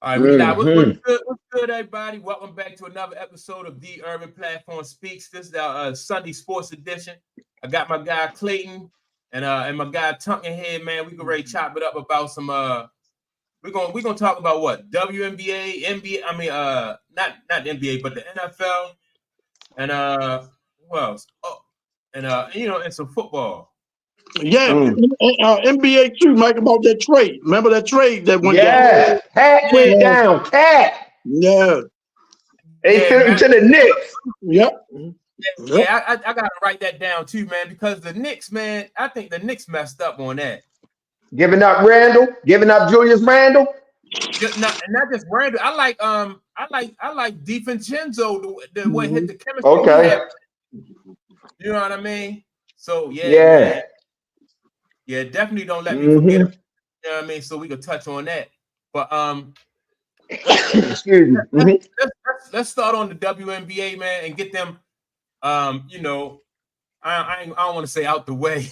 All right, we live. What's good, everybody? Welcome back to another episode of The Urban Platform Speaks. This is our Sunday Sports Edition. I got my guy Clayton and my guy Tunkin here, man. We can ready to chop it up about some we're gonna talk about what? WNBA, NBA, I mean not the NBA, but the NFL and what else? Oh, and and some football. Yeah, NBA too, Mike, about that trade. Remember that trade that went down? Yeah, Cat went down. Cat. Yeah. They took him to the Knicks. Yep. Yeah, I gotta write that down too, man, because the Knicks, man, I think the Knicks messed up on that. Giving up Randall, giving up Julius Randle. Not just Randall. I like DiVincenzo the way hit the chemistry. Okay. You know what I mean? So yeah. Yeah, definitely don't let me forget it. You know what I mean? So we could touch on that. But excuse me. Let's start on the WNBA, man, and get them I don't want to say out the way,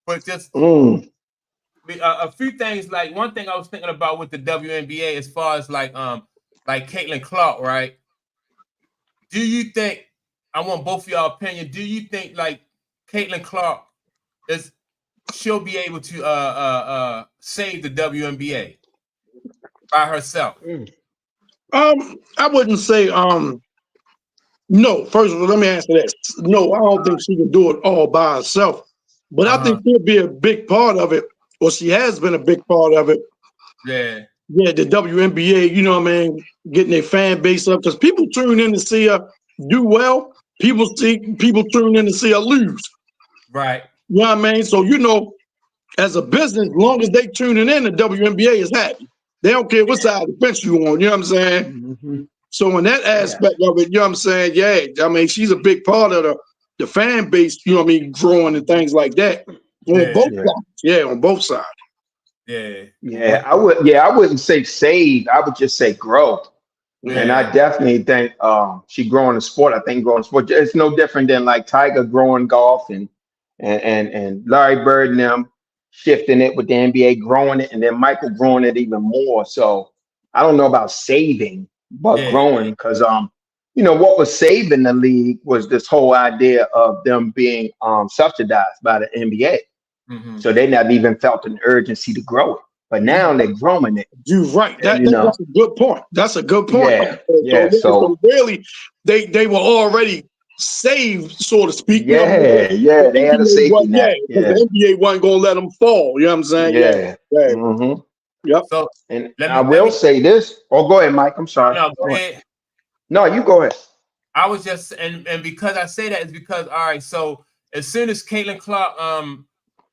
but just a few things. Like one thing I was thinking about with the WNBA as far as like Caitlin Clark, right? Do you think, I want both of y'all opinion, do you think like Caitlin Clark she'll be able to save the WNBA by herself? I wouldn't say no. First of all, let me answer that. No, I don't think she can do it all by herself. But I think she'll be a big part of it, or she has been a big part of it. Yeah. Yeah, the WNBA, you know what I mean, getting their fan base up, because people tune in to see her do well. People tune in to see her lose. Right. You know what I mean? So, as a business, as long as they tuning in, the WNBA is happy. They don't care what side of the fence you on. You know what I'm saying? Mm-hmm. So in that aspect of it, you know what I'm saying? Yeah, I mean, she's a big part of the fan base, you know what I mean, growing and things like that. On both sides. Yeah, on both sides. Yeah. I wouldn't say save. I would just say grow. Yeah. And I definitely think she growing the sport. I think growing the sport. It's no different than like Tiger growing golf and Larry Bird and them shifting it with the NBA, growing it, and then Michael growing it even more. So I don't know about saving, but growing, because what was saving the league was this whole idea of them being subsidized by the NBA. Mm-hmm. So they never even felt an urgency to grow it. But now they're growing it. You're right. That's a good point. That's a good point. So really, they were already saved, so to speak. They had a safety net. Because the NBA wasn't going to let them fall. You know what I'm saying? Yeah. Mm-hmm. Yep. So, I will say this. Oh, go ahead, Mike. I'm sorry. No, go ahead. No, you go ahead. I was just, and because I say that is because, all right, so as soon as Caitlin Clark, as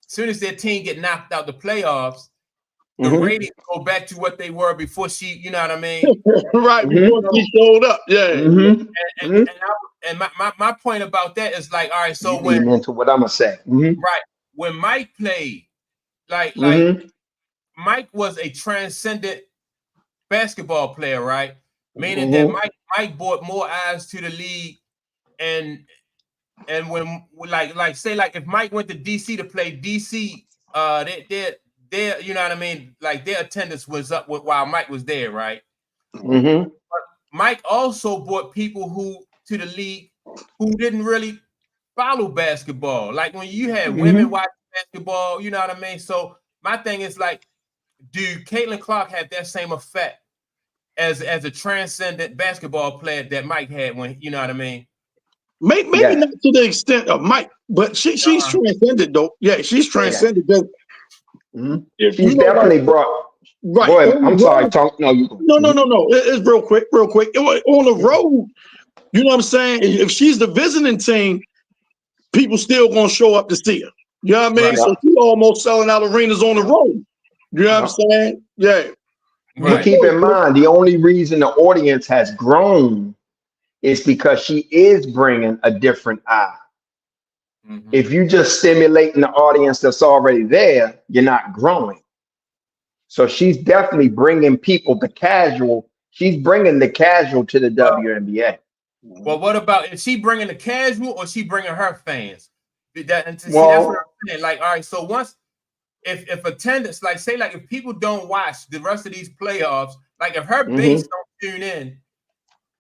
soon as their team get knocked out the playoffs, the ratings go back to what they were before she, you know what I mean? Right, before she showed up. Yeah. And my point about that is like, all right, so when into what I'm gonna say. Right. When Mike played, like Mike was a transcendent basketball player, right? Meaning that Mike brought more eyes to the league, and when like say like if Mike went to DC to play, DC their you know what I mean, like their attendance was up while Mike was there, right? Mm-hmm. But Mike also brought people to the league who didn't really follow basketball. Like when you had women watching basketball, you know what I mean? So my thing is like, do Caitlin Clark have that same effect as a transcendent basketball player that Mike had when, you know what I mean? Maybe not to the extent of Mike, but she's transcended though. Yeah, she's transcended. She's definitely brought. Right. Go ahead. I'm sorry. Talk. No, you. No. It's real quick. On the road, you know what I'm saying? If she's the visiting team, people still gonna show up to see her. You know what I mean? Right. So she's almost selling out arenas on the road. You know what I'm saying? Yeah. Right. Keep in mind, the only reason the audience has grown is because she is bringing a different eye. Mm-hmm. If you just stimulating the audience that's already there, you're not growing. So she's definitely bringing people, the casual. She's bringing the casual to the WNBA. Well, what about, is she bringing the casual or is she bringing her fans? That's what I'm saying. Like, all right, so once if attendance, like say, like if people don't watch the rest of these playoffs, like if her base don't tune in,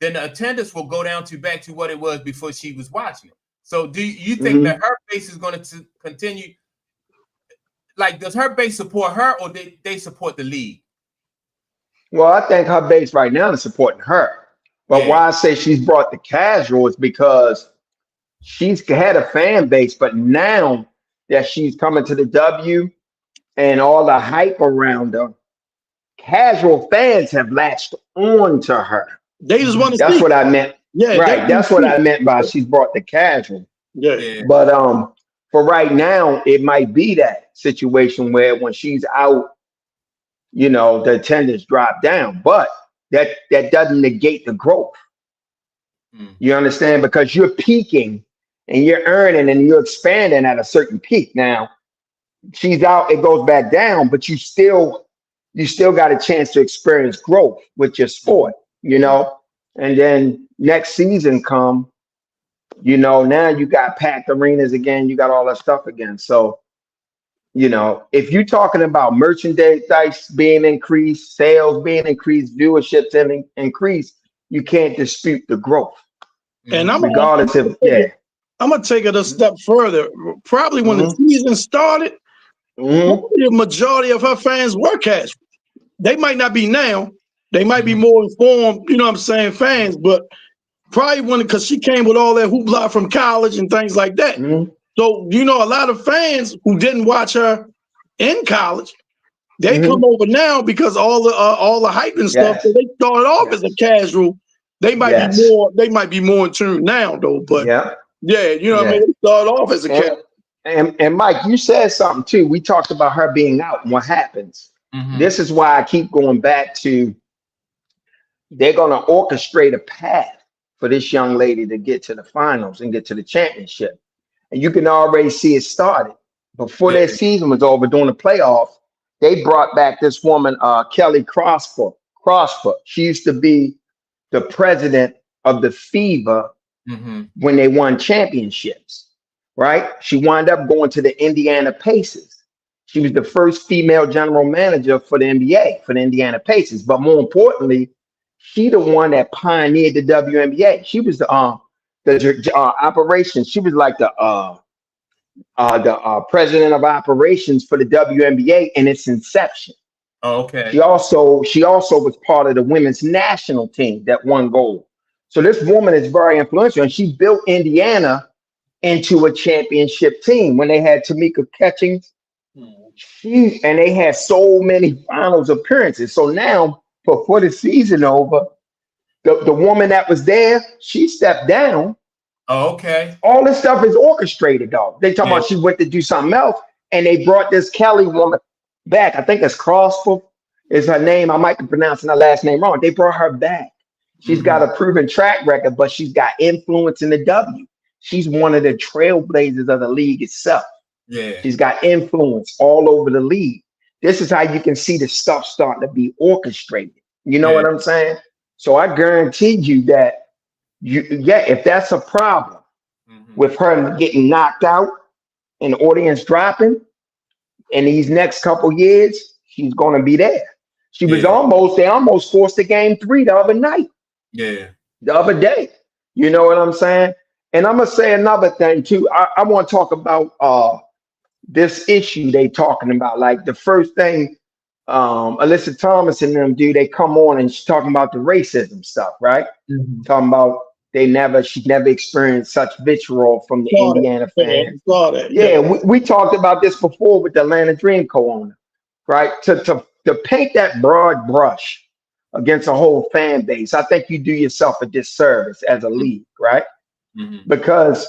then the attendance will go down back to what it was before she was watching it. So do you think that her base is going to continue? Like, does her base support her, or they support the league? Well, I think her base right now is supporting her. But why I say she's brought the casual is because she's had a fan base, but now that she's coming to the W and all the hype around her, casual fans have latched on to her. They just want to see. That's what I meant. Yeah, right. That's what I meant by she's brought the casual. Yeah. But for right now, it might be that situation where when she's out, you know, the attendance drop down. But that doesn't negate the growth. You understand? Because you're peaking and you're earning and you're expanding at a certain peak. Now, she's out, it goes back down, but you still got a chance to experience growth with your sport, you know? And then next season come, you know, now you got packed arenas again, you got all that stuff again. So, you know, if you're talking about merchandise being increased, sales being increased, viewerships increased, you can't dispute the growth. And I'm gonna take it a step further. Probably when the season started, the majority of her fans were casual. They might not be now. They might be more informed, you know what I'm saying, fans, but probably because she came with all that hoopla from college and things like that. So, you know, a lot of fans who didn't watch her in college, they come over now because all the hype and stuff. So they started off as a casual. They might be more in tune now though. But you know what I mean? They started off as a casual. And Mike, you said something too. We talked about her being out and what happens. This is why I keep going back to they're going to orchestrate a path for this young lady to get to the finals and get to the championship. And you can already see it started. Before their season was over during the playoffs, they brought back this woman, Kelly Crossfoot. She used to be the president of the Favre when they won championships, right? She wound up going to the Indiana Pacers. She was the first female general manager for the NBA, for the Indiana Pacers. But more importantly, she the one that pioneered the WNBA. She was the operations. She was like the president of operations for the WNBA in its inception. Oh, okay. She also was part of the women's national team that won gold. So this woman is very influential, and she built Indiana into a championship team when they had Tamika Catchings. And they had so many finals appearances. So now, before the season over, the woman that was there, she stepped down. Oh, okay. All this stuff is orchestrated, though. They talk about she went to do something else, and they brought this Kelly woman back. I think it's Crossfoot is her name. I might be pronouncing her last name wrong. They brought her back. She's got a proven track record, but she's got influence in the W. She's one of the trailblazers of the league itself. Yeah. She's got influence all over the league. This is how you can see the stuff starting to be orchestrated. You know what I'm saying? So I guarantee you that if that's a problem with her getting knocked out and the audience dropping in these next couple years, she's going to be there. She was they almost forced the game 3 the other night. Yeah. The other day. You know what I'm saying? And I'm going to say another thing too. I want to talk about this issue they talking about. Like the first thing Alyssa Thomas and them do, they come on and she's talking about the racism stuff, right? Talking about she never experienced such vitriol from the Indiana fans. We talked about this before with the Atlanta Dream co-owner, right? To paint that broad brush against a whole fan base, I think you do yourself a disservice as a league, right? Because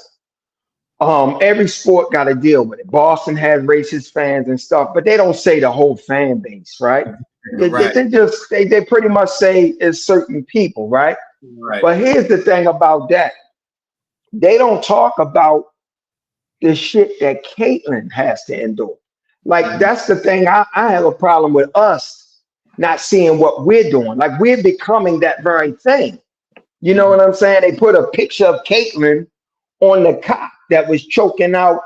every sport got to deal with it. Boston has racist fans and stuff, but they don't say the whole fan base, right? They pretty much say it's certain people, right? But here's the thing about that. They don't talk about the shit that Caitlyn has to endure. Like, that's the thing. I have a problem with us not seeing what we're doing. Like, we're becoming that very thing. You know what I'm saying? They put a picture of Caitlyn on the cop that was choking out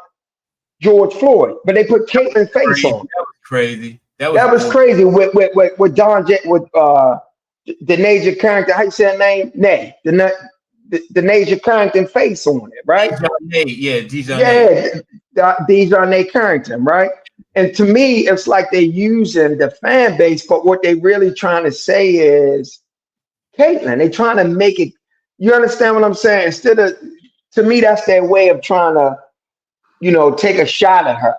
George Floyd, but they put Caitlyn's face on it. That was crazy. That was crazy with Don J, with the Naja Carrington. How you say her name? Nay, the Naja Carrington face on it, right? Dejounte Carrington, right? And to me, it's like they're using the fan base, but what they really trying to say is Caitlyn. They're trying to make it. You understand what I'm saying? Instead of, to me, that's their way of trying to, take a shot at her.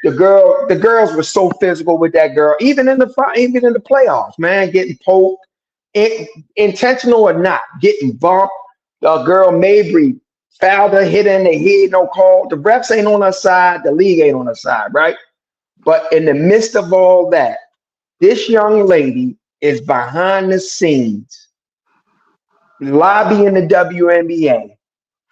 The girls were so physical with that girl, even in the playoffs, man, getting poked, intentional or not, getting bumped. The girl Mabry fouled her, hit her in the head, no call. The refs ain't on her side, the league ain't on her side, right? But in the midst of all that, this young lady is behind the scenes lobbying the WNBA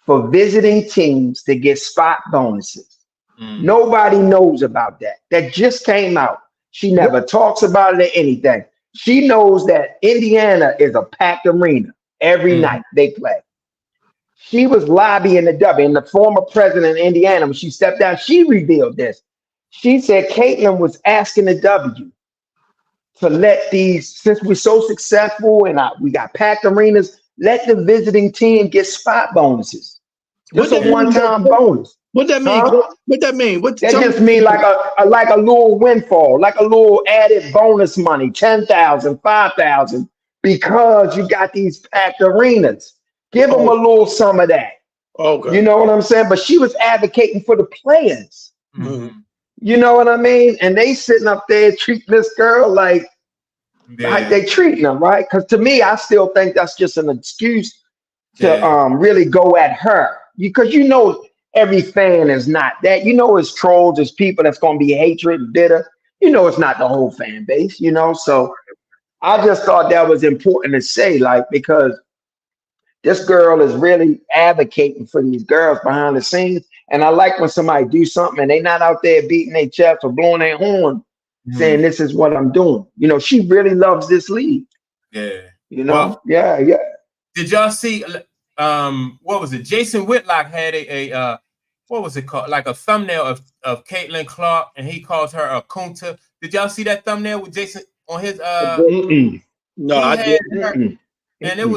for visiting teams to get spot bonuses. Nobody knows about that. That just came out. She never talks about it or anything. She knows that Indiana is a packed arena every night they play. She was lobbying the W, and the former president of Indiana, when she stepped down, she revealed this. She said Caitlyn was asking the W to let these, since we're so successful and we got packed arenas, let the visiting team get spot bonuses. Just a one-time bonus. What that mean? Huh? What that mean? That just mean like a little windfall, like a little added bonus money, 10,000, 5,000, because you got these packed arenas. Give them a little some of that. Okay. You know what I'm saying? But she was advocating for the players. Mm-hmm. You know what I mean? And they sitting up there treating this girl like they treating them, right? Because to me, I still think that's just an excuse to really go at her. Because every fan is not that. It's trolls, it's people that's going to be hatred and bitter. It's not the whole fan base, So I just thought that was important to say, because this girl is really advocating for these girls behind the scenes. And I like when somebody do something and they not out there beating their chest or blowing their horn saying, this is what I'm doing. She really loves this league. Yeah. Well, yeah. Did y'all see, what was it? Jason Whitlock had a what was it called? Like a thumbnail of Caitlin Clark, and he calls her a kunta. Did y'all see that thumbnail with Jason on his No, I didn't. And it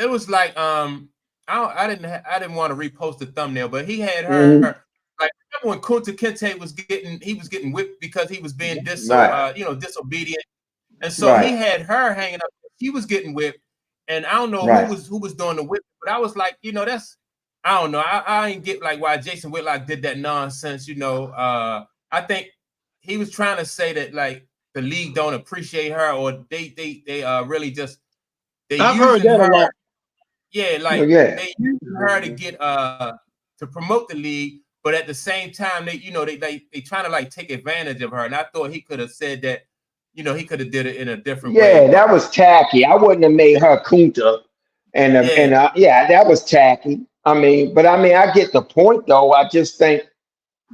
was like I didn't want to repost the thumbnail, but he had her like, remember when Kunta Kinte was getting whipped because he was being disobedient, and so he had her hanging up. She was getting whipped, and I don't know who was doing the whip, but I was like, that's, I don't know. I ain't get like why Jason Whitlock did that nonsense. I think he was trying to say that like the league don't appreciate her, or they really just I've heard that a lot. Yeah, they use her to get to promote the league, but at the same time they trying to like take advantage of her. And I thought he could have said that, he could have did it in a different way. Yeah, that was tacky. I wouldn't have made her kunta, and that was tacky. I get the point though. I just think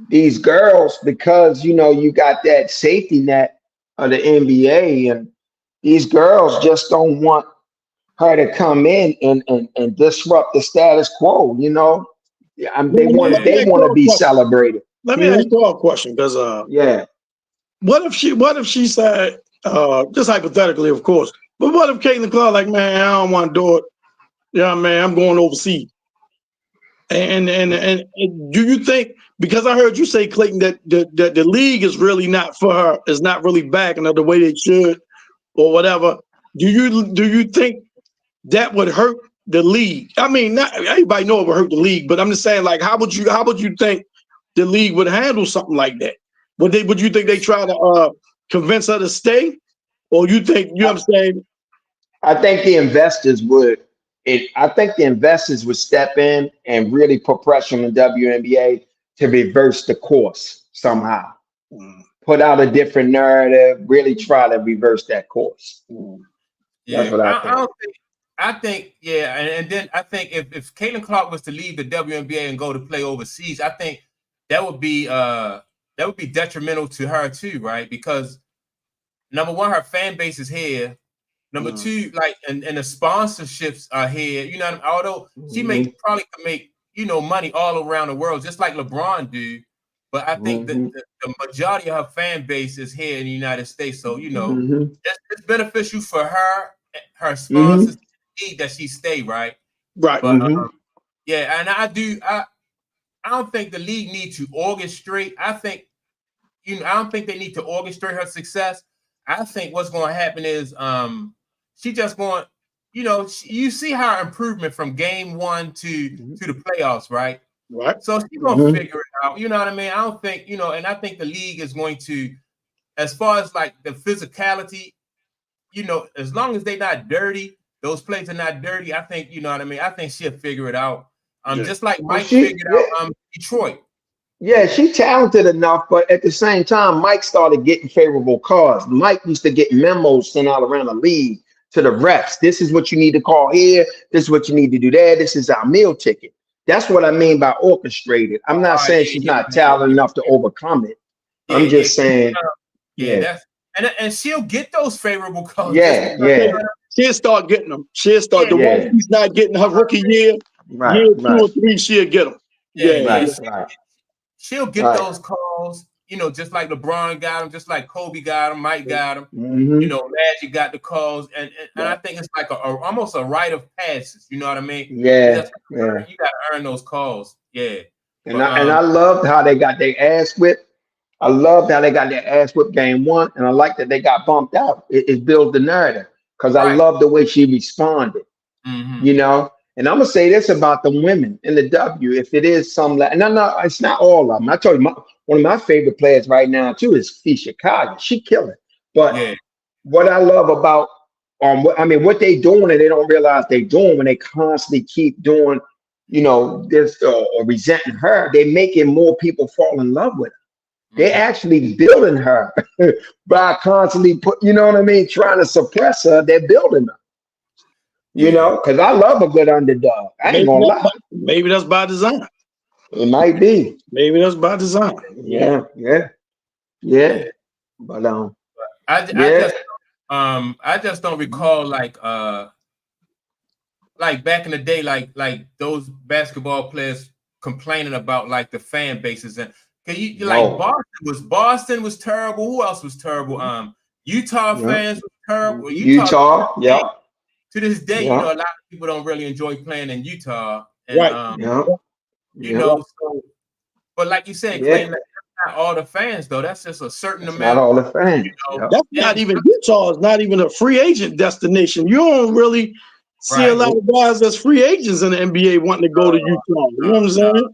these girls, because you got that safety net of the NBA, and these girls just don't want her to come in and disrupt the status quo. They want to be celebrated. Let me ask you a question, because what if she said, just hypothetically, of course, but what if Caitlin Clark like, man, I don't want to do it. I'm going overseas. And do you think, because I heard you say, Clayton, that the league is really not for her, is not really backing her the way they should, or whatever? Do you think that would hurt the league? I mean, not everybody know it would hurt the league, but I'm just saying, like, how would you think the league would handle something like that? Would you think they try to convince her to stay, or you think, you know what I'm saying? I think the investors would. I think the investors would step in and really put pressure on the WNBA to reverse the course somehow. Put out a different narrative, really try to reverse that course. That's what I think. And then I think if Caitlin Clark was to leave the WNBA and go to play overseas, I think that would be detrimental to her too, right? Because number one, her fan base is here. Number two, like, and the sponsorships are here. Although she probably could make money all around the world, just like LeBron do. But I think the majority of her fan base is here in the United States. So, it's beneficial for her sponsors that she stay, right? Right. But yeah, and I don't think the league needs to orchestrate. I don't think they need to orchestrate her success. I think what's going to happen is she just going, you see her improvement from game 1 to the playoffs, right? Right. So she's gonna figure it out. You know what I mean? I don't think, and I think the league is going to, as far as like the physicality, as long as they're not dirty, those plays are not dirty. I think, you know what I mean? I think she'll figure it out. Just like Mike figured out Detroit. Yeah, she's talented enough, but at the same time, Mike started getting favorable calls. Mike used to get memos sent out around the league to the refs. This is what you need to call here. This is what you need to do there. This is our meal ticket. That's what I mean by orchestrated. I'm not saying she's not talented enough to overcome it. I'm just saying, and she'll get those favorable calls. She'll start getting them. She'll start the ones she's not getting her rookie year. Right, year 2 or 3, she'll get them. She'll get those calls. Just like LeBron got them, just like Kobe got them, Mike got them. Magic got the calls, and I think it's like almost a rite of passage. You know what I mean? You got to earn those calls. Yeah. And I loved how they got their ass whipped. I loved how they got their ass whipped game 1, and I like that they got bumped out. It builds the narrative because I love the way she responded. And I'm gonna say this about the women in the W. If it is some, and it's not all of them. I told you, one of my favorite players right now too is Chicago. She killing. But what I love about, what they doing and they don't realize they doing when they constantly keep doing, this or resenting her, they making more people fall in love with her. They actually building her by constantly trying to suppress her. They're building her. Because I love a good underdog. I ain't gonna lie. Maybe that's by design. It might be. Maybe that's by design. Yeah. But I just don't recall like back in the day, like those basketball players complaining about like the fan bases and Boston was terrible. Who else was terrible? Utah fans was terrible. Utah. To this day, a lot of people don't really enjoy playing in Utah. And, but like you said, Clay, that's not all the fans, though. That's just a certain amount. Not all the fans. That's not even Utah. Is not even a free agent destination. You don't really see a lot of guys that's free agents in the NBA wanting to go to Utah. You know what I'm saying?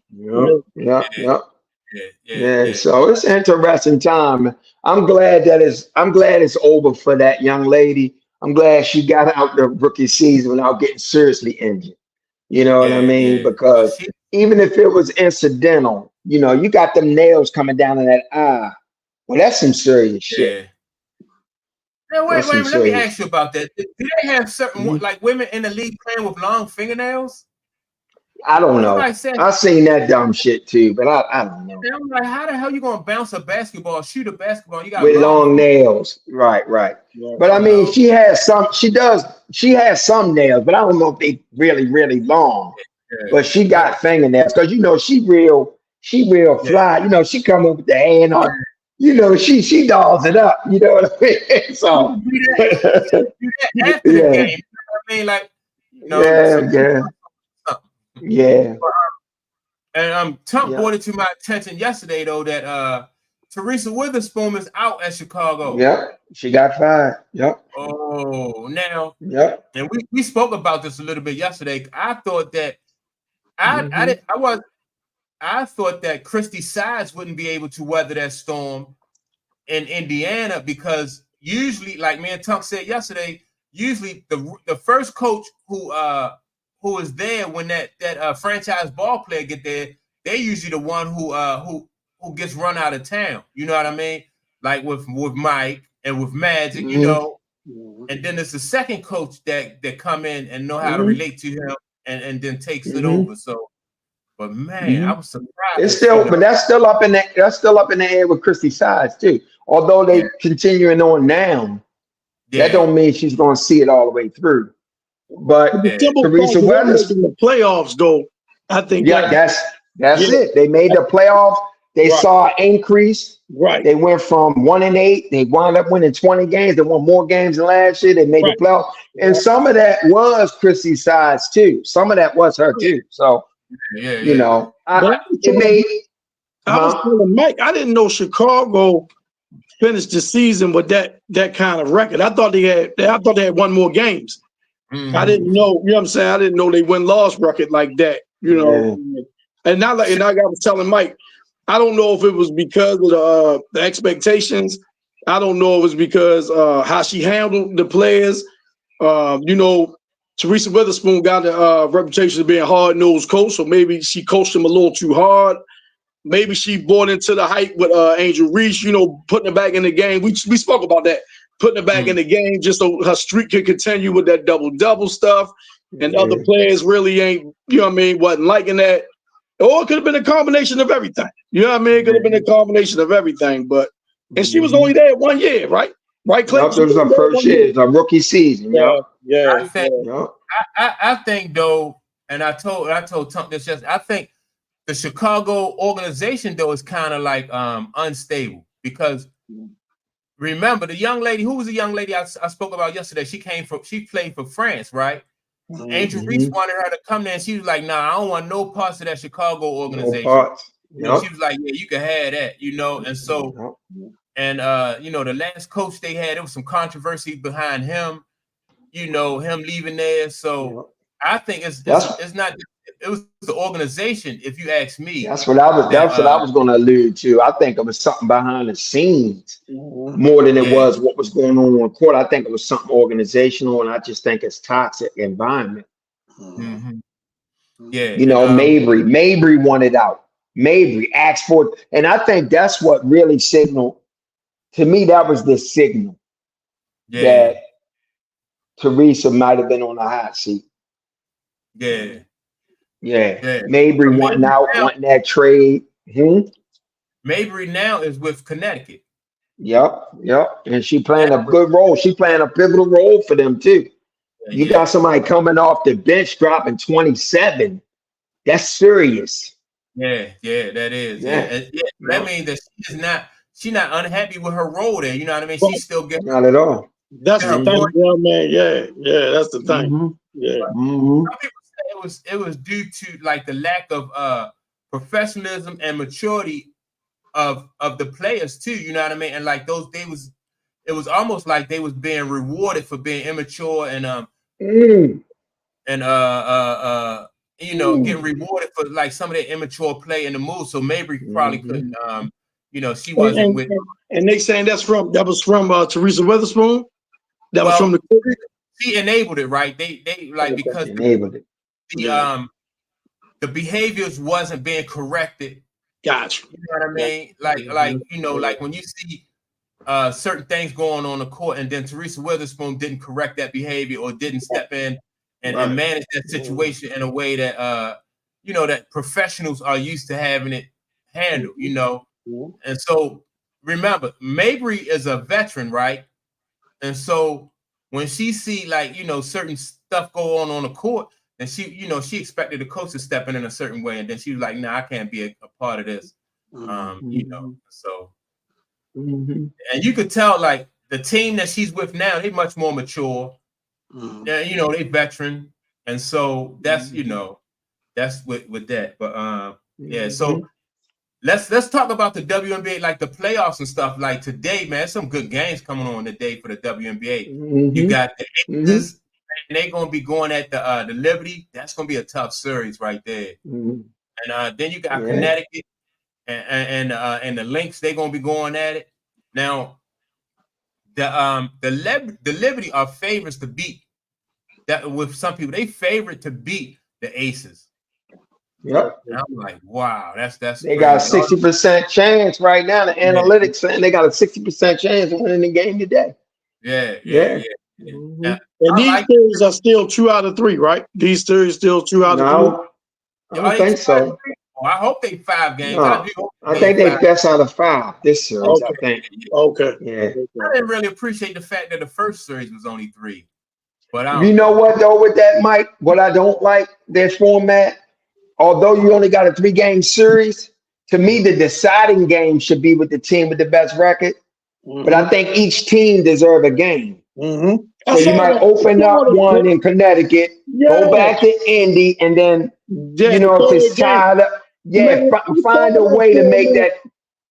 Yeah. So it's an interesting time. I'm glad it's over for that young lady. I'm glad she got out the rookie season without getting seriously injured. You know what I mean? Because even if it was incidental, you got them nails coming down in that eye. Well, that's some serious shit. Now, wait, let me ask you about that. Do they have certain like women in the league playing with long fingernails? I don't know. I've seen that dumb shit too, but I don't know. I'm like, how the hell you gonna bounce a basketball, shoot a basketball? You got with long nails, right? But I mean, she has some some nails, but I don't know if they really, really long. But she got fingernails because she real fly. She come up with the hand on. She dolls it up. You know what I mean? So do that after the game. You know what I mean? Like, Yeah. And Trump brought it to my attention yesterday, though, that Teresa Weatherspoon is out at Chicago. Yep, she got fired. Yep. Oh, now. Yep. And we spoke about this a little bit yesterday. I thought that I thought that Christy Sides wouldn't be able to weather that storm in Indiana because usually, like me and Tunk said yesterday, usually the first coach who is there when that franchise ball player get there, they're usually the one who gets run out of town. You know what I mean? Like with Mike and with Magic, and then there's the second coach that come in and know how to relate to him and then takes it over. So, but man, I was surprised. It's still, but that's still up in the air with Christy Sides too. Although they continuing on now, that don't mean she's gonna see it all the way through. But Teresa Weatherspoon in the playoffs, though, I think that's it. They made the playoffs. They saw an increase. Right. They went from 1-8. They wound up winning 20 games. They won more games than last year. They made the playoffs. And some of that was Chrissy's size too. Some of that was her too. So, you know, I was telling Mike, I didn't know Chicago finished the season with that kind of record. I thought they had won more games. Mm-hmm. I didn't know, you know what I'm saying? I didn't know they win-loss record like that, you know. And I was telling Mike, I don't know if it was because of the expectations. I don't know if it was because how she handled the players. You know, Teresa Weatherspoon got a reputation of being a hard-nosed coach, so maybe she coached them a little too hard. Maybe she bought into the hype with Angel Reese, you know, putting her back in the game. We spoke about that, putting her back in the game just so her streak could continue with that double-double stuff. And other players really ain't, you know what I mean, wasn't liking that. Or it could have been a combination of everything. You know what I mean? It could have been a combination of everything. And she was only there 1 year, right? Right, Clay? It was her first year, her rookie season. I think though, and I told Tunk this yesterday, I think the Chicago organization though is kind of like unstable because remember the young lady, who was the young lady I spoke about yesterday? She played for France, right? Angel Reese wanted her to come there, and she was like, "Nah, I don't want no parts of that Chicago organization." And she was like, "Yeah, you can have that," you know. And so, and you know, the last coach they had, there was some controversy behind him, you know, him leaving there. So I think it's not. It was the organization, if you ask me. That's what I was going to allude to. I think it was something behind the scenes more than it was what was going on court. I think it was something organizational, and I just think it's toxic environment. Yeah, you know, Mabry wanted out. Mabry asked for it, and I think that's what really signaled to me. That was the signal that Teresa might have been on the hot seat. Mabry wanting out, wanting that trade. Mabry now is with Connecticut. Yep. And she playing a good role. She playing a pivotal role for them too. You got somebody coming off the bench dropping 27. That's serious. That is. That means that she's not unhappy with her role there. You know what I mean? She's still getting not at all. That's the thing, man. Yeah, that's the thing. Some people say it was due to like the lack of professionalism and maturity of the players too. You know what I mean? And like it was almost like they was being rewarded for being immature and you know, getting rewarded for like some of their immature play in the move. So Mabry probably couldn't you know, she wasn't with. And they saying that was from Teresa Weatherspoon. That was from the. She enabled it, right? They like because enabled it. The behaviors wasn't being corrected. Gotcha. You know what I mean? Like you know, like when you see certain things going on the court, and then Teresa Weatherspoon didn't correct that behavior or didn't step in and manage that situation in a way that you know, that professionals are used to having it handled, you know. And so remember, Mabry is a veteran, right? And so when she see like, you know, certain stuff go on the court, and she, you know, she expected the coach to step in a certain way, and then she was like, "Nah, I can't be a part of this." You know, so and you could tell like the team that she's with now, they're much more mature. You know, they veteran, and so that's you know, that's with that. But so let's talk about the WNBA, like the playoffs and stuff. Like today, man, some good games coming on today for the WNBA. You got the Aces, and they're gonna be going at the Liberty. That's gonna be a tough series right there. And then you got Connecticut and the Lynx. They're gonna be going at it. Now, the Liberty are favorites to beat. That with some people, they favorite to beat the Aces. Yep. And I'm like, wow, that's they got a 60% chance right now. The analytics saying they got a 60% chance of winning the game today. And these series are still 2 out of 3, right? These series still 2 out of 3. I don't think so. I hope they 5 games. No, I think they best out of 5 this series. I think. Okay. Yeah. I didn't really appreciate the fact that the first series was only 3. But you know what though, with that, Mike? What I don't like their format. although you only got a 3-game series, to me, the deciding game should be with the team with the best record. But I think each team deserves a game. So you might open up one in Connecticut, go back to Indy, and then, you know, if it's tied up, find a way to make that.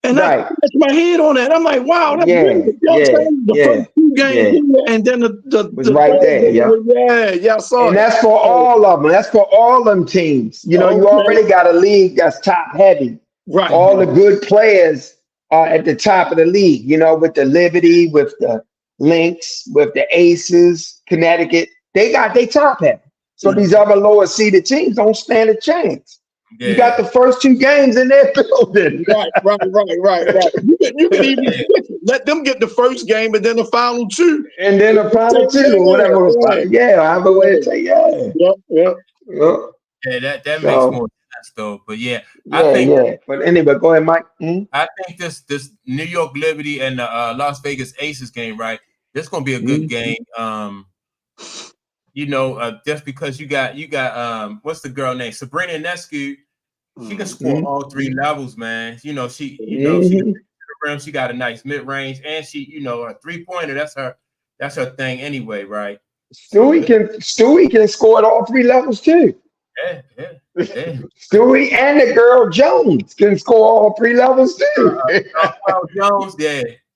And I scratched my head on that. I'm like, wow, that's brilliant. The first 2 games, and then the was right there. Yeah, I saw and it. that's for all of them. That's for all them teams. You know, you already got a league that's top heavy. Right. All the good players are at the top of the league, you know, with the Liberty, with the Lynx, with the Aces, Connecticut. They top heavy. So these other lower seeded teams don't stand a chance. You got the first 2 games in their building. Right. You can even let them get the first game and then the final 2. And then the final 2, whatever. I have a way to say, Yep. Yeah, that makes more sense though. But I think. But anyway, go ahead, Mike. I think this New York Liberty and the Las Vegas Aces game, right? This is gonna be a good game. You know, just because you got what's the girl name? Sabrina Ionescu. She can score all 3 levels, man. You know, she got a nice mid-range, and she, you know, a 3-pointer, that's her thing anyway, right? Stewie can score at all 3 levels too. Yeah. Stewie and the girl Jones can score all 3 levels too. Jones,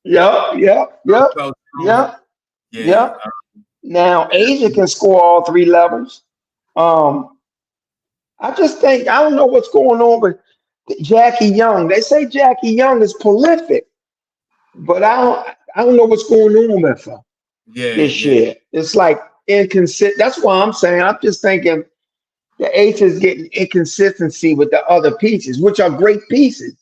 Yep. Now Asia can score all 3 levels. I just think I don't know what's going on with Jackie Young. They say Jackie Young is prolific, but I don't know what's going on with her this year. It's like inconsistent. That's why I'm saying I'm just thinking the Aces getting inconsistency with the other pieces, which are great pieces,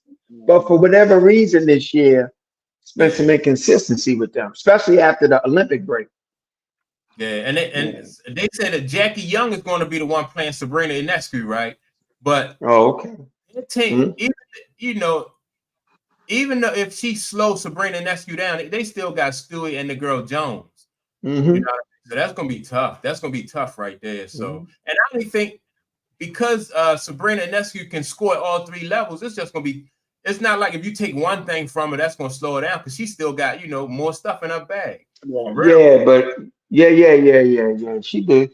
but for whatever reason this year, it's been some inconsistency with them, especially after the Olympic break. Yeah, and they said that Jackie Young is going to be the one playing Sabrina Ionescu, right? But the team, even though if she slows Sabrina Ionescu down, they still got Stewie and the girl Jones. You know, so that's going to be tough. That's going to be tough right there. So, and I only think because Sabrina Ionescu can score at all 3 levels, it's just going to be. It's not like if you take one thing from her, that's going to slow her down because she still got more stuff in her bag. Yeah, she did.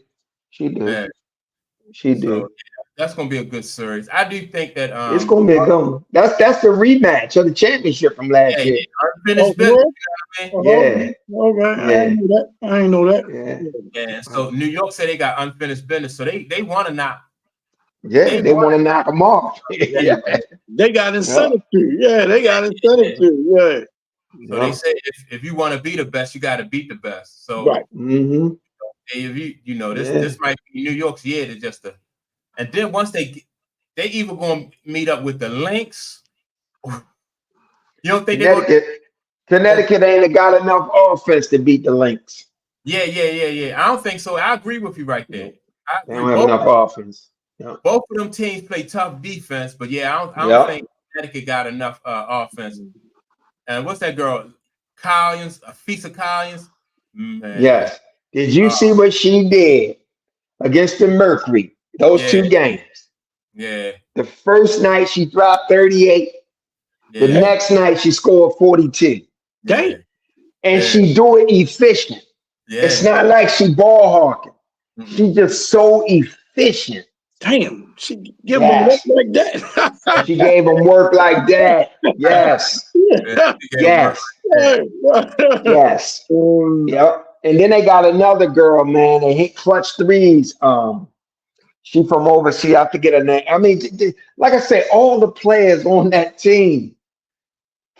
So, that's gonna be a good series. I do think that it's gonna be a good one. That's the rematch of the championship from last year. Unfinished business, you know what I mean? I didn't know that. Yeah. So New York said they got unfinished business, so they want to knock. Yeah, they want to knock them off. They got incentive to. Yeah, they got incentive to. Yeah. So they say if you want to be the best, you got to beat the best. So right. If this might be New York's year to just and then once they either gonna meet up with the Lynx. You don't think Connecticut ain't got enough offense to beat the Lynx. Yeah. I don't think so. I agree with you right there. They don't have enough offense. Both of them teams play tough defense, but I don't think Connecticut got enough offense. And what's that girl? Collins, Fisa Collins. Man. Yes. Did you see what she did against the Mercury? Those 2 games. Yeah. The first night she dropped 38. The next night she scored 42. Dang. And she do it efficient. Yeah. It's not like she ball hawking. She just so efficient. Damn, she gave him work like that. She gave him work like that. Yes. Yes. Yep. And then they got another girl, man. They hit clutch threes. She from overseas. I forget her name. I mean, like I said, all the players on that team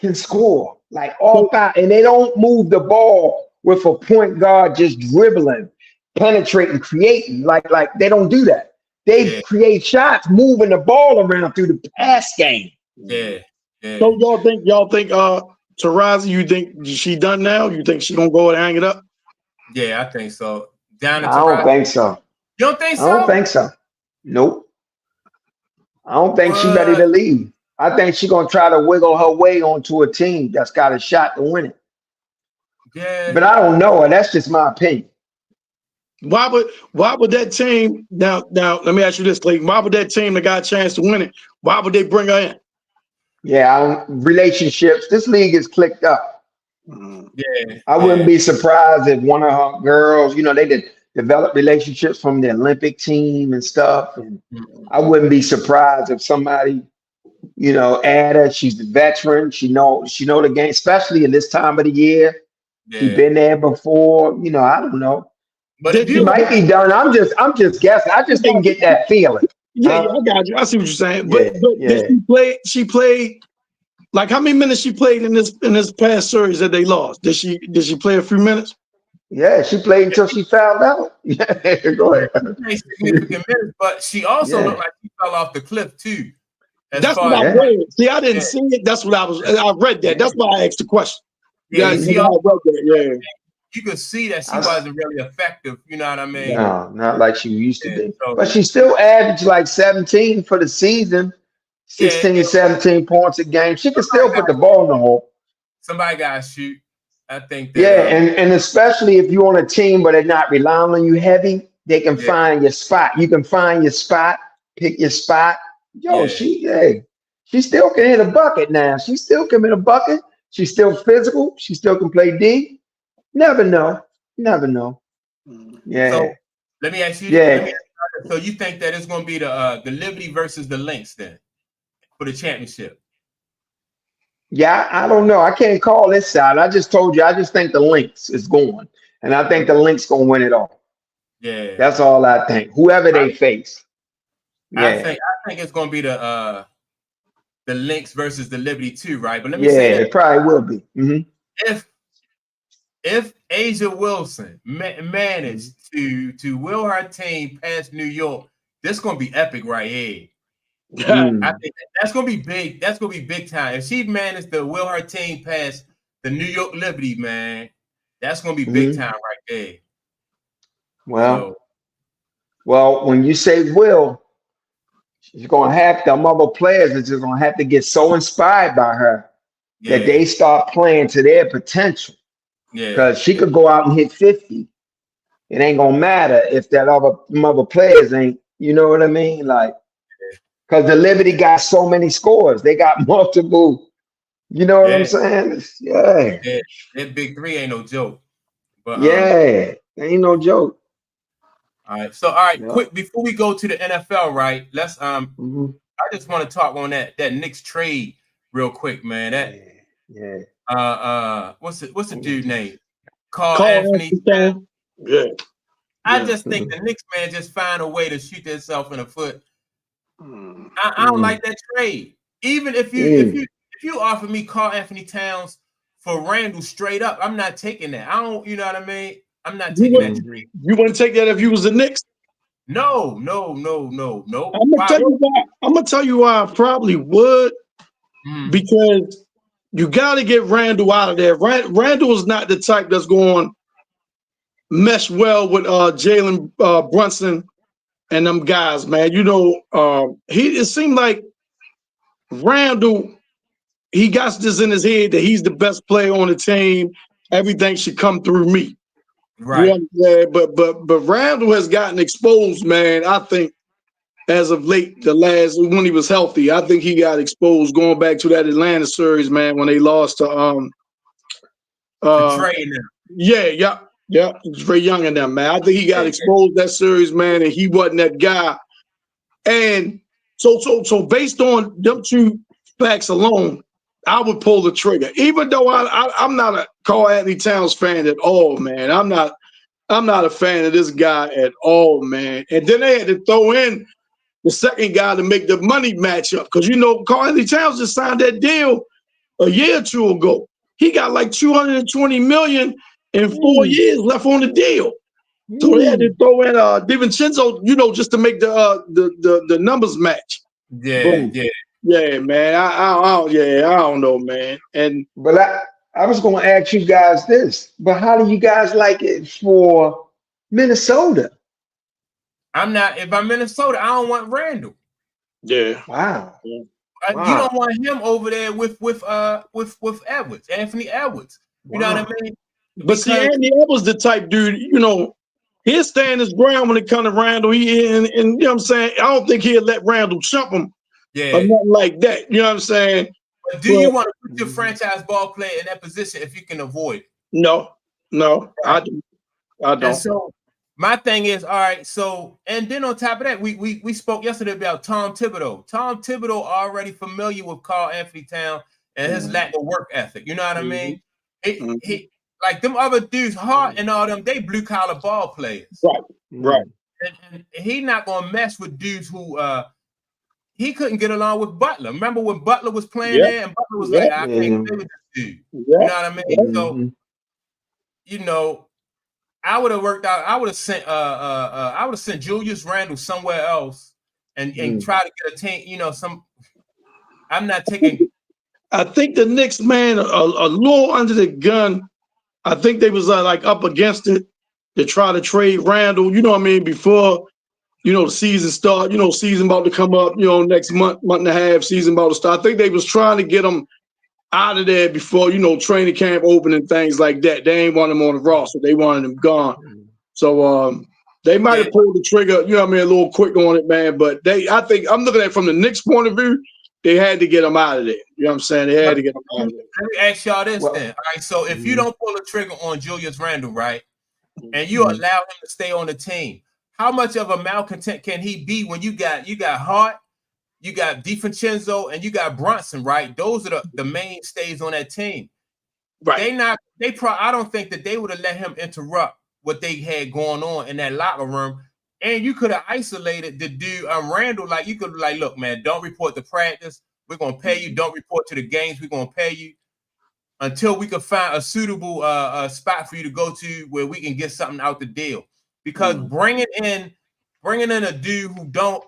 can score. Like all 5, and they don't move the ball with a point guard just dribbling, penetrating, creating. Like they don't do that. They create shots, moving the ball around through the pass game. Yeah. So y'all think Teresa, you think she done now? You think she gonna go and hang it up? Yeah, I think so. I don't think so. You don't think so? I don't think so. Nope. I don't think she's ready to leave. I think she's gonna try to wiggle her way onto a team that's got a shot to win it. Yeah. But I don't know, and that's just my opinion. Why would that team now let me ask you this, Clayton. Why would that team that got a chance to win it, why would they bring her in? Yeah, relationships. This league is clicked up. Yeah, I wouldn't be surprised if one of her girls, they did develop relationships from the Olympic team and stuff. And I wouldn't be surprised if somebody, add her. She's a veteran. She know the game, especially in this time of the year. She's been there before. I don't know. But if She you might be done. I'm just guessing. I just didn't get that feeling. Yeah, I got you. I see what you're saying. Yeah, But did she played like how many minutes she played in this past series that they lost? Did she play a few minutes? Yeah, she played until she found out. Yeah, go ahead. Significant minutes, but she also looked like she fell off the cliff too. That's what I read. See, I didn't see it. That's what I read that. That's why I asked the question. Yeah, I read that. You could see that she wasn't really effective. You know what I mean? No, not like she used to be. But she still averaged like 17 for the season, 16, 17 points a game. She can still put the ball in the hole. Somebody got to shoot. I think that. Yeah, and especially if you're on a team but they're not relying on you heavy, they can find your spot. You can find your spot, pick your spot. Yo, she still can hit a bucket now. She still can hit a bucket. She's still physical. She still can play D. Never know. Yeah. So let me ask you. Yeah. So you think that it's going to be the Liberty versus the Lynx then for the championship? Yeah, I don't know. I can't call this side. I just told you. I just think the Lynx is going, and I think the Lynx gonna win it all. Yeah, that's all I think. Whoever they face. Yeah, I think it's gonna be the Lynx versus the Liberty too, right? But let me say that it probably will be. Mm-hmm. If Asia Wilson managed to will her team past New York, this is gonna be epic right here. I think that's gonna be big. That's gonna be big time. If she managed to will her team past the New York Liberty, man, that's gonna be big time right there. Well, when you say will, she's gonna have them other players are just gonna have to get so inspired by her that they start playing to their potential. Yeah, because she could go out and hit 50. It ain't gonna matter if that other players ain't. You know what I mean? Like. Because the Liberty got so many scores. They got multiple, you know what I'm saying? Yeah. That big three ain't no joke. But ain't no joke. All right. Quick, before we go to the NFL, right? Let's I just want to talk on that Knicks trade real quick, man. What's the dude name? Carl Anthony. Yeah. I just think the Knicks, man, just find a way to shoot themselves in the foot. I don't like that trade. Even if you offer me Carl Anthony Towns for Randall straight up, I'm not taking that. I don't, you know what I mean? I'm not taking that trade. You wouldn't take that if you was the Knicks? No. I'm gonna tell you why I probably would. Because you got to get Randall out of there. Randall is not the type that's going to mesh well with Jalen Brunson and them guys, man. It seemed like Randall, he got this in his head that he's the best player on the team. Everything should come through me. Right. Yeah, but Randall has gotten exposed, man. I think as of late, when he was healthy, I think he got exposed going back to that Atlanta series, man, when they lost to Trey. Yeah, Trey Young and them, man. I think he got exposed that series, man, and he wasn't that guy. And so based on them two facts alone, I would pull the trigger. Even though I'm not a Carl Anthony Towns fan at all, man. I'm not a fan of this guy at all, man. And then they had to throw in the second guy to make the money match up. Because Carl Anthony Towns just signed that deal a year or two ago. He got like $220 million in 4 years left on the deal. So they had to throw in DiVincenzo, just to make the numbers match. Yeah, man. I don't know, man. But I was going to ask you guys this. But how do you guys like it for Minnesota? If I'm Minnesota, I don't want Randall. Yeah. Wow. You don't want him over there with Edwards, Anthony Edwards. You know what I mean? But see, Anthony Edwards the type dude, he'll stand his ground when it comes to Randall. And you know what I'm saying? I don't think he'll let Randall chump him or nothing like that. You know what I'm saying? But do you want to put your franchise ball player in that position if you can avoid it? No, right. I don't. And so my thing is, all right, so, and then on top of that, we spoke yesterday about Tom Thibodeau. Tom Thibodeau already familiar with Karl Anthony Towns and his lack of work ethic. You know what I mean? He like them other dudes, Hart and all them, they blue collar ball players. Right. And he not gonna mess with dudes who he couldn't get along with Butler. Remember when Butler was playing there and Butler was like, I can't play with this dude. You know what I mean? So, you know, I would have worked out. I would have sent Julius Randle somewhere else and try to get a team. You know, I'm not taking. I think the Knicks, man, a little under the gun. I think they was like up against it to try to trade Randle. You know what I mean? Before the season start. You know, season about to come up. You know, next month and a half, season about to start. I think they was trying to get him out of there before, training camp open and things like that. They ain't want him on the roster. They wanted him gone. So they might have pulled the trigger, a little quick on it, man. But I think I'm looking at it from the Knicks' point of view, they had to get him out of there. You know what I'm saying? They had to get him out of there. Let me ask y'all this then. All right, so if you don't pull the trigger on Julius Randle, right, and you allow him to stay on the team, how much of a malcontent can he be when you got Hart, you got DiVincenzo, and you got Brunson, right? Those are the mainstays on that team. Right. I don't think that they would have let him interrupt what they had going on in that locker room. And you could have isolated the dude, Randall. Like, you could be like, look, man, don't report to practice. We're going to pay you. Don't report to the games. We're going to pay you until we can find a suitable spot for you to go to where we can get something out the deal. Because bringing in a dude who don't,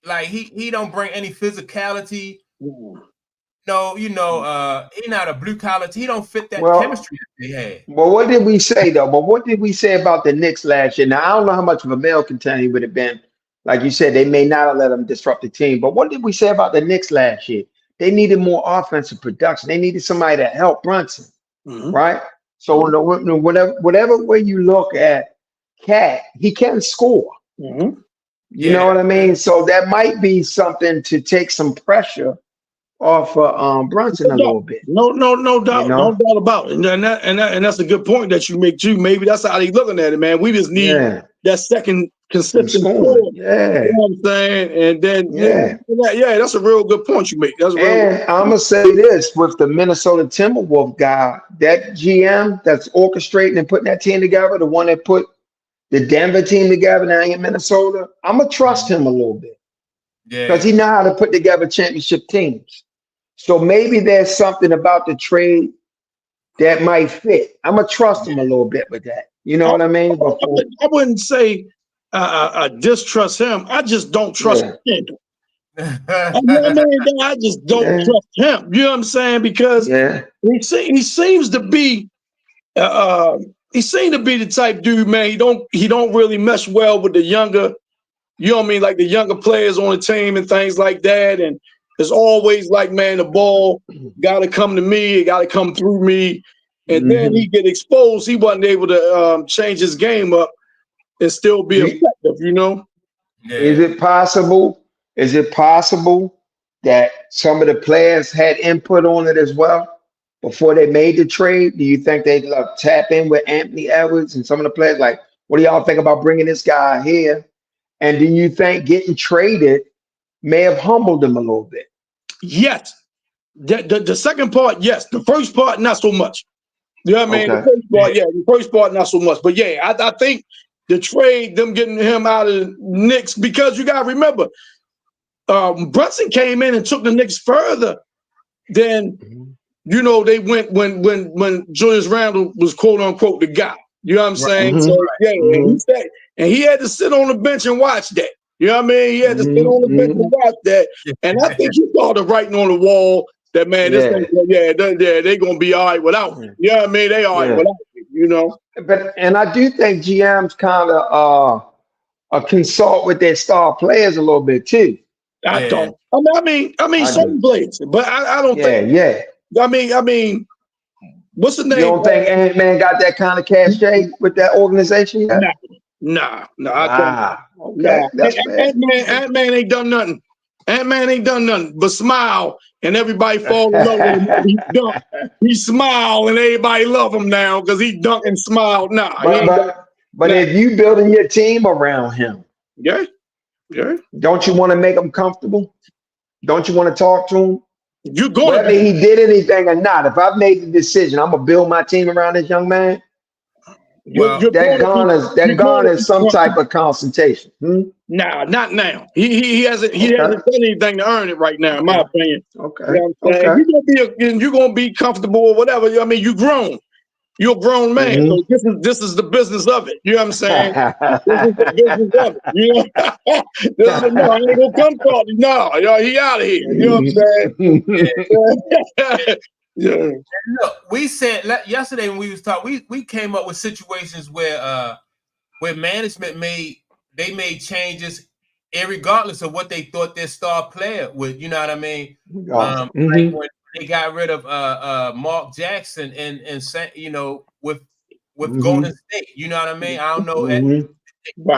like, he don't bring any physicality. No, he not a blue collar. He don't fit that chemistry that they had. Well, what did we say though? But what did we say about the Knicks last year? Now I don't know how much of a malcontent he would have been. Like you said, they may not have let him disrupt the team. But what did we say about the Knicks last year? They needed more offensive production. They needed somebody to help Brunson, right? So whatever way you look at Cat, he can score. You know what I mean? So that might be something to take some pressure off Brunson a little bit. No doubt, no doubt about it. And that's a good point that you make too. Maybe that's how they looking at it, man. We just need that second consistent score. You know what I'm saying? And then that's a real good point you make. I'm gonna say this with the Minnesota Timberwolves guy, that GM that's orchestrating and putting that team together, the one that put the Denver team together now in Minnesota, I'm gonna trust him a little bit. Because he know how to put together championship teams. So maybe there's something about the trade that might fit. I'm going to trust him a little bit with that. You know what I mean? I wouldn't say I distrust him. I just don't trust him. I just don't trust him. You know what I'm saying? Because he seems to be the type dude, man. He don't really mesh well with the younger. You know what I mean? Like the younger players on the team and things like that. And it's always like, man, the ball got to come to me. It got to come through me. And then he get exposed. He wasn't able to change his game up and still be effective, Is it possible? Is it possible that some of the players had input on it as well before they made the trade? Do you think they'd tap in with Anthony Edwards and some of the players? Like, what do y'all think about bringing this guy here? And do you think getting traded may have humbled him a little bit? Yes. The second part, yes. The first part, not so much. You know what I mean? The first part, the first part, not so much. But I think the trade, them getting him out of the Knicks, because you got to remember, Brunson came in and took the Knicks further than, they went when Julius Randle was quote unquote the guy. You know what I'm saying? So and he had to sit on the bench and watch that. You know what I mean? He had to sit on the bench and watch that. And I think he saw the writing on the wall that, man, this thing, they're gonna be all right without me. You know what I mean? They all right without me, And I do think GMs kind of consult with their star players a little bit too. I don't. I mean, certain players, but I don't think. I mean, what's the name? You don't think Ant-Man got that kind of cachet with that organization yet? Nah. Okay, that's fair. Ant-Man ain't done nothing. Ant-Man ain't done nothing but smile, and everybody fall in love with him. He dunk. He smile, and everybody love him now because he dunk and smile. But if you building your team around him, yeah. don't you want to make him comfortable? Don't you want to talk to him? You're going whether he did anything or not. If I've made the decision, I'm gonna build my team around this young man. Well, that garners some type of consultation. Nah, not now. He hasn't done anything to earn it right now, in my opinion. Okay. You know what I'm saying? You're gonna be comfortable or whatever. I mean, you grown. You're a grown man. So this is the business of it. You know what I'm saying? This is the business of it. You know? No, I ain't gonna come talk to you. No, he out of here. You know what I'm saying? Yeah. Look, we said yesterday when we was talking, we came up with situations where management made changes irregardless of what they thought their star player would. You know what I mean? Like when they got rid of Mark Jackson and with Golden State. You know what I mean? I don't know.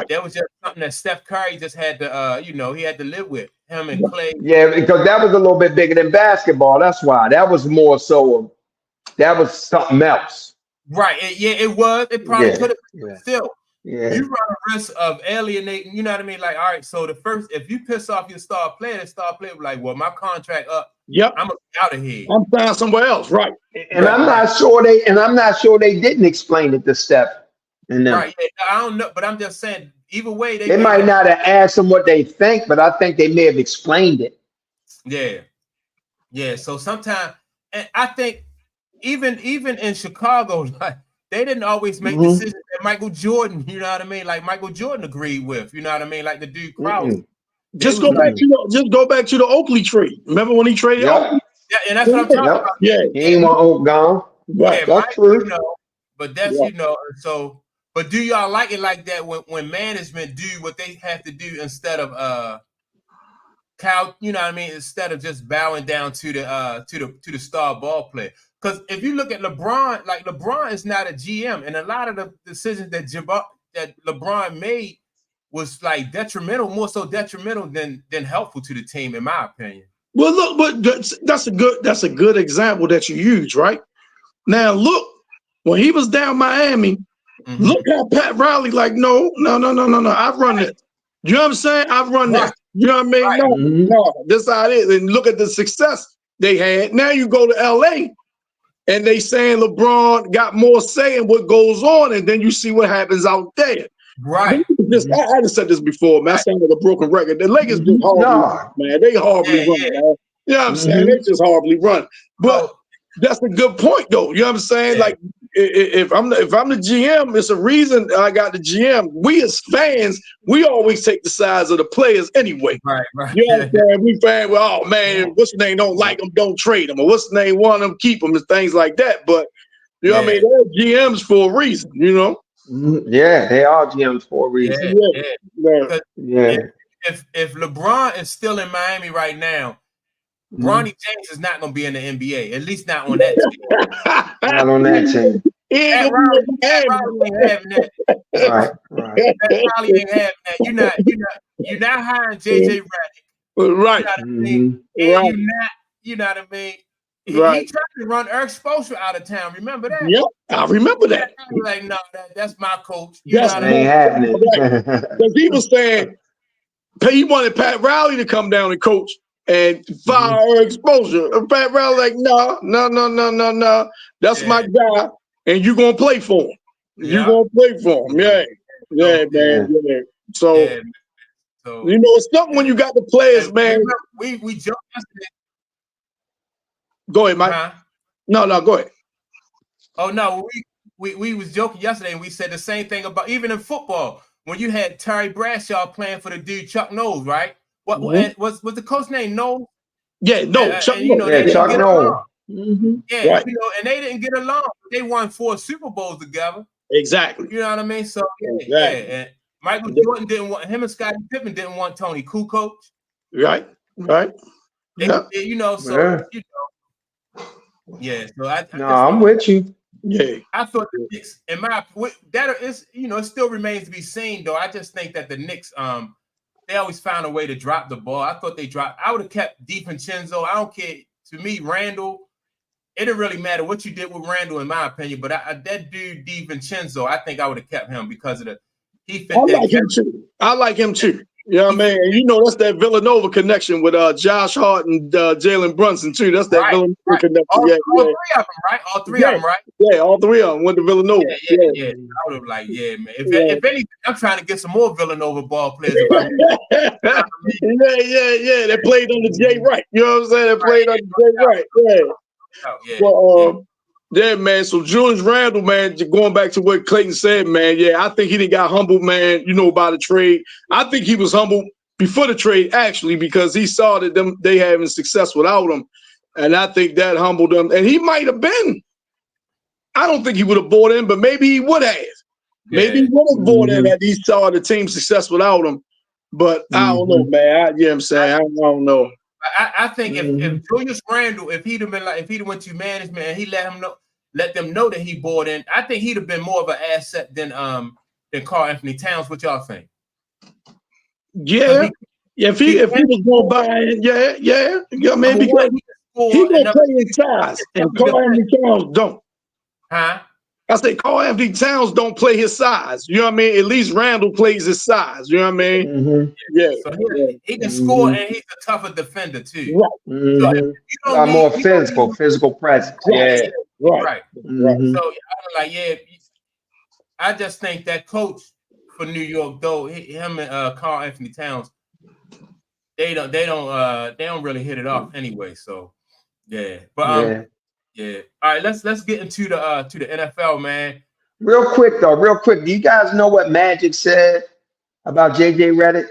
That was just something that Steph Curry just had to he had to live with. Him and Clay. Yeah, because that was a little bit bigger than basketball. That's why. That was more so. That was something else. Right. It was. It probably could have been still. Yeah. You run a risk of alienating, you know what I mean? Like, all right, so if you piss off your star player, the star player will be like, well, my contract up. Yep. I'm gonna be out of here. I'm flying somewhere else, right? And I'm not sure they didn't explain it to Steph. Right. Yeah, I don't know, but I'm just saying, either way, they might not have asked them what they think, but I think they may have explained it. Yeah. Yeah. So sometimes, and I think even in Chicago, like, they didn't always make decisions that Michael Jordan, you know what I mean? Like Michael Jordan agreed with, you know what I mean? Like the dude Krause. Just go back to the Oakley trade. Remember when he traded Oakley? Yeah, and that's what I'm talking about. Yeah. He ain't want Oak gone. Right. Yeah, that's true. But that's so. But do y'all like it like that when management do what they have to do instead of you know what I mean? Instead of just bowing down to the star ball player. Because if you look at LeBron, like LeBron is not a GM, and a lot of the decisions that LeBron made was like detrimental, more so detrimental than helpful to the team, in my opinion. Well, look, but that's a good example that you use, right? Now, look, when he was down Miami, look how Pat Riley like, no, I've run this. You know what I'm saying? I've run this. You know what I mean? Right. No, this is how it is. And look at the success they had. Now you go to LA. And they saying LeBron got more say in what goes on, and then you see what happens out there. Right. I just said this before, man. I sound like a broken record. The Lakers just horribly, man. They horribly run, man. You know what I'm saying? They just horribly run. But that's a good point, though. You know what I'm saying? Like, if I'm the GM, it's a reason I got the GM. We as fans, we always take the sides of the players anyway. Right. You know what I'm saying? We fan, well, oh man, what's the name? Don't like them, don't trade them. Or what's the name? Want them, keep them, and things like that. But you know what I mean? They're GMs for a reason, you know? Yeah, they are GMs for a reason. If LeBron is still in Miami right now, Bronny James is not going to be in the NBA, at least not on that team. Not on that team. Pat Riley ain't having that. Right. Pat Riley ain't having that. You're not hiring JJ Redick. Right. You know what I mean? And you know what I mean? He tried to run Eric Spoelstra out of town. Remember that? Yep, I remember that. Like, no, that's my coach. That ain't happening. Because he was saying he wanted Pat Riley to come down and coach and fire Eric Spoelstra. And Pat Riley like, no. That's my guy, and you're gonna play for him. You're gonna play for him. Yeah, man. Yeah. So you know, it's something when you got the players, man. We joked yesterday. Go ahead, Mike. No, go ahead. Oh no, we was joking yesterday, and we said the same thing about even in football when you had Terry Bradshaw playing for the dude Chuck Knowles, right? What was the coach name? Knowles? Yeah, Chuck Knowles. Chuck Knowles. Yeah, right. And they didn't get along. They won 4 Super Bowls together. Exactly. You know what I mean? So and Michael Jordan didn't want him, and Scottie Pippen didn't want Tony Kukoc. Right. You know, so you know. Yeah, so I'm with you. Yeah. I thought the Knicks, in my that is, it still remains to be seen though. I just think that the Knicks, they always found a way to drop the ball. I thought they dropped. I would have kept DiVincenzo. I don't care. To me, Randall, it didn't really matter what you did with Randall, in my opinion. But that dude DiVincenzo, I think I would have kept him because of he fit. I like him too. You know what I mean? And that's that Villanova connection with Josh Hart and Jalen Brunson too. That's that Villanova connection. All three of them, right? All three of them, right? Yeah, all three of them went to Villanova. Yeah. I would have man. If anything, I'm trying to get some more Villanova ball players. Yeah. They played under Jay Wright. You know what I'm saying? They played under Jay Wright. Yeah. Well, yeah, man. So Julius Randle, man, going back to what Clayton said, man. Yeah, I think he didn't got humbled, man. By the trade. I think he was humbled before the trade, actually, because he saw that they having success without him, and I think that humbled him. And he might have been. I don't think he would have bought in, but maybe he would have. Yeah. Maybe he would have bought in that he saw the team success without him. But I don't know, man. You know what I'm saying? I don't know. I think if Julius Randle, if he'd have went to management and he let them know that he bought in, I think he'd have been more of an asset than Karl Anthony Towns. What y'all think? Yeah, if he was going to buy it, yeah, maybe because he gonna play his size, and Karl Anthony Towns don't. Huh? I say Karl Anthony Towns don't play his size. You know what I mean? At least Randall plays his size. You know what I mean? Mm-hmm. Yeah. So he can score, and he's a tougher defender too. Right. Mm-hmm. So more physical presence. Right. Yeah. Right. Mm-hmm. So I'm like, I just think that coach for New York, though, him and Karl Anthony Towns, they don't really hit it off anyway. So yeah, but yeah. All right, let's get into the NFL, man. Real quick. Do you guys know what Magic said about JJ Redick?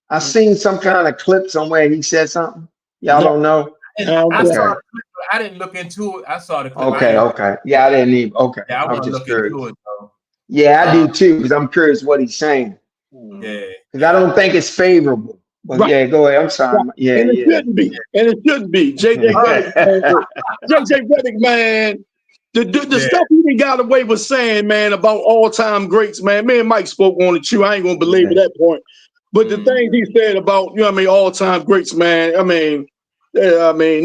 I seen some kind of clip somewhere. He said something. Y'all don't know? I saw the clip, but I didn't look into it. I saw the clip. Okay. Yeah, I didn't even. Okay. Yeah, I want to look into it, though. Yeah, I do too, because I'm curious what he's saying. Yeah. Because I don't think it's favorable. But yeah, go ahead. I'm sorry. Yeah, and it shouldn't be. And it shouldn't be. JJ Redick, man. The stuff he done got away with saying, man, about all-time greats, man. Me and Mike spoke on it too. I ain't gonna belabor that point. But the things he said about, all-time greats, man. I mean,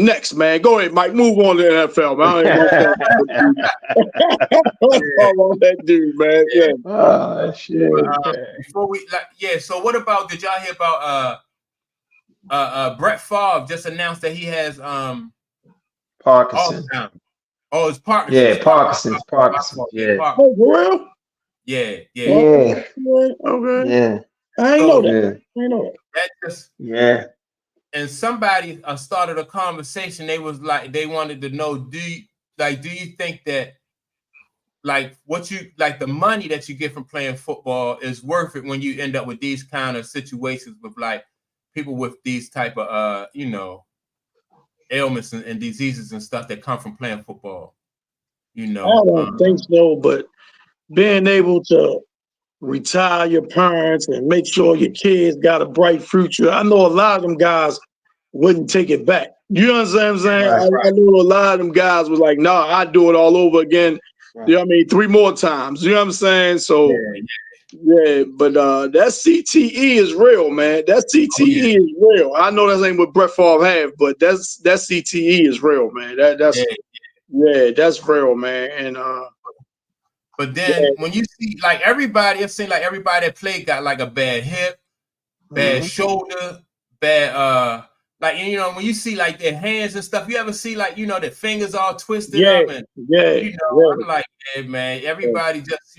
next, man. Go ahead, Mike. Move on to the NFL, man. I ain't on that dude, man. Yeah. Oh shit. Before we so what about? Did y'all hear about Brett Favre just announced that he has Parkinson's. Oh, it's Parkinson's. Yeah, Parkinson's. Yeah. Oh, for real? Yeah. Okay. Yeah. I ain't know that. That just And somebody started a conversation. They was like, they wanted to know, do you think that the money that you get from playing football is worth it when you end up with these kind of situations with people with these type of ailments and diseases and stuff that come from playing football? I don't think so, but being able to retire your parents and make sure your kids got a bright future. I know a lot of them guys wouldn't take it back. You know what I'm saying? Right. I know a lot of them guys was like, nah, I'd do it all over again. Right. You know what I mean? 3 more times. You know what I'm saying? So but that CTE is real, man. That CTE is real. I know that ain't what Brett Favre have, but that CTE is real, man. That's real, man. And but then when you see everybody, it seems like everybody that played got a bad hip, bad shoulder, bad when you see their hands and stuff, you ever see their fingers all twisted up and I'm like, man, everybody just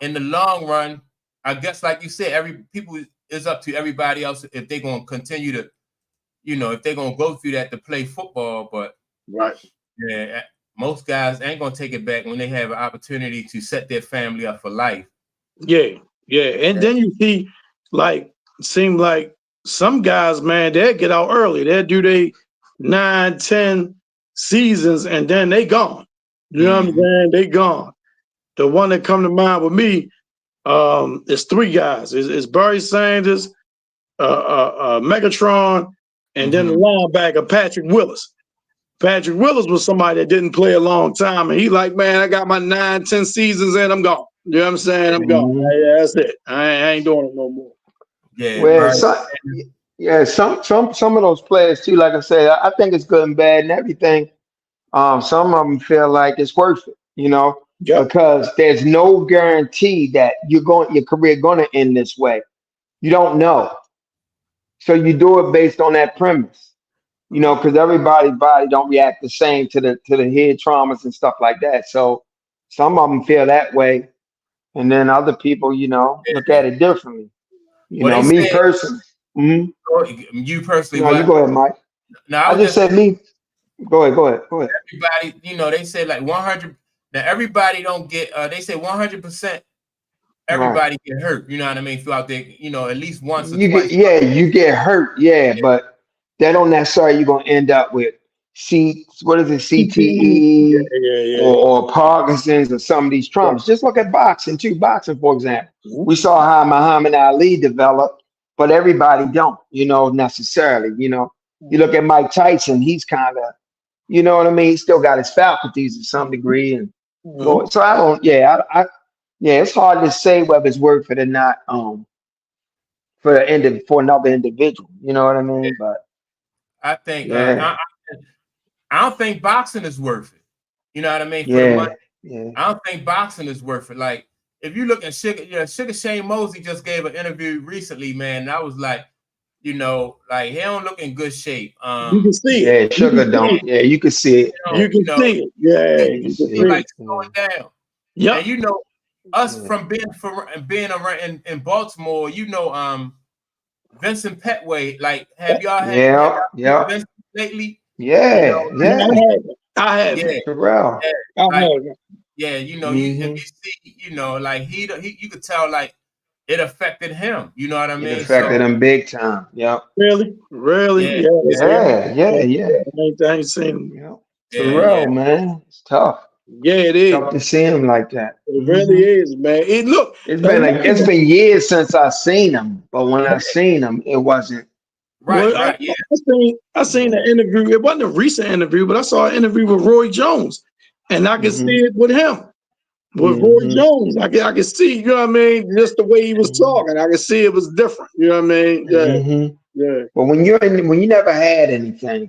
in the long run, I guess like you said, people is up to everybody else if they're gonna continue to, if they're gonna go through that to play football. But most guys ain't gonna take it back when they have an opportunity to set their family up for life. And then you see seem like some guys, man, they'll get out early. They'll do their 9-10 seasons and then they gone. You know what I'm saying? They gone. The one that come to mind with me is 3 guys. It's Barry Sanders, Megatron, and then the linebacker Patrick Willis. Patrick Willis was somebody that didn't play a long time, and he like, man, I got my 9, 10 seasons in, I'm gone. You know what I'm saying? I'm gone. Yeah, that's it. I ain't doing it no more. Yeah, Well, right. some of those players too. Like I said, I think it's good and bad and everything. Some of them feel like it's worth it, Yep. because there's no guarantee that your career going to end this way. You don't know, so you do it based on that premise, because everybody's body don't react the same to the head traumas and stuff like that. So some of them feel that way, and then other people, look at it differently. Well, Me personally. You personally, No, you go ahead, Mike. No, I just said me. Go ahead. Everybody, they say like 100. Now everybody don't get. They say 100%. Everybody get hurt. You know what I mean? Throughout the, at least once or twice. You get hurt. Yeah, but that don't necessarily you're gonna end up with CTE or Parkinson's or some of these traumas. Just look at boxing too. Boxing, for example, we saw how Muhammad Ali developed, but everybody don't. Necessarily. You look at Mike Tyson. He's kind of, you know what I mean. He still got his faculties to some degree, and so I don't. Yeah, it's hard to say whether it's worth it or not. For another individual, you know what I mean. But I think I don't think boxing is worth it. You know what I mean? For the money. I don't think boxing is worth it. Like if you look at Sugar Shane Mosley just gave an interview recently, man. And I was like, like he don't look in good shape. You can see it. Sugar don't. Yeah, you can see it. You can see it. Yeah, you can see like slowing down. Yeah, and us from being around in Baltimore, Vincent Petway. Like, have y'all had Vincent lately? Yeah, I have. Terrell. You see, like he you could tell like it affected him. You know what I mean? It affected him big time. Yep. Really? Yeah. I ain't seen him. Terrell, man, it's tough. Yeah, it is. Tough to see him like that. It really is, man. It's been years since I seen him, but when I seen him, it wasn't right. I seen an interview. It wasn't a recent interview, but I saw an interview with Roy Jones, and I could see it with him. With Roy Jones, I could see, you know what I mean, just the way he was talking. I could see it was different. You know what I mean? Yeah. But when you never had anything,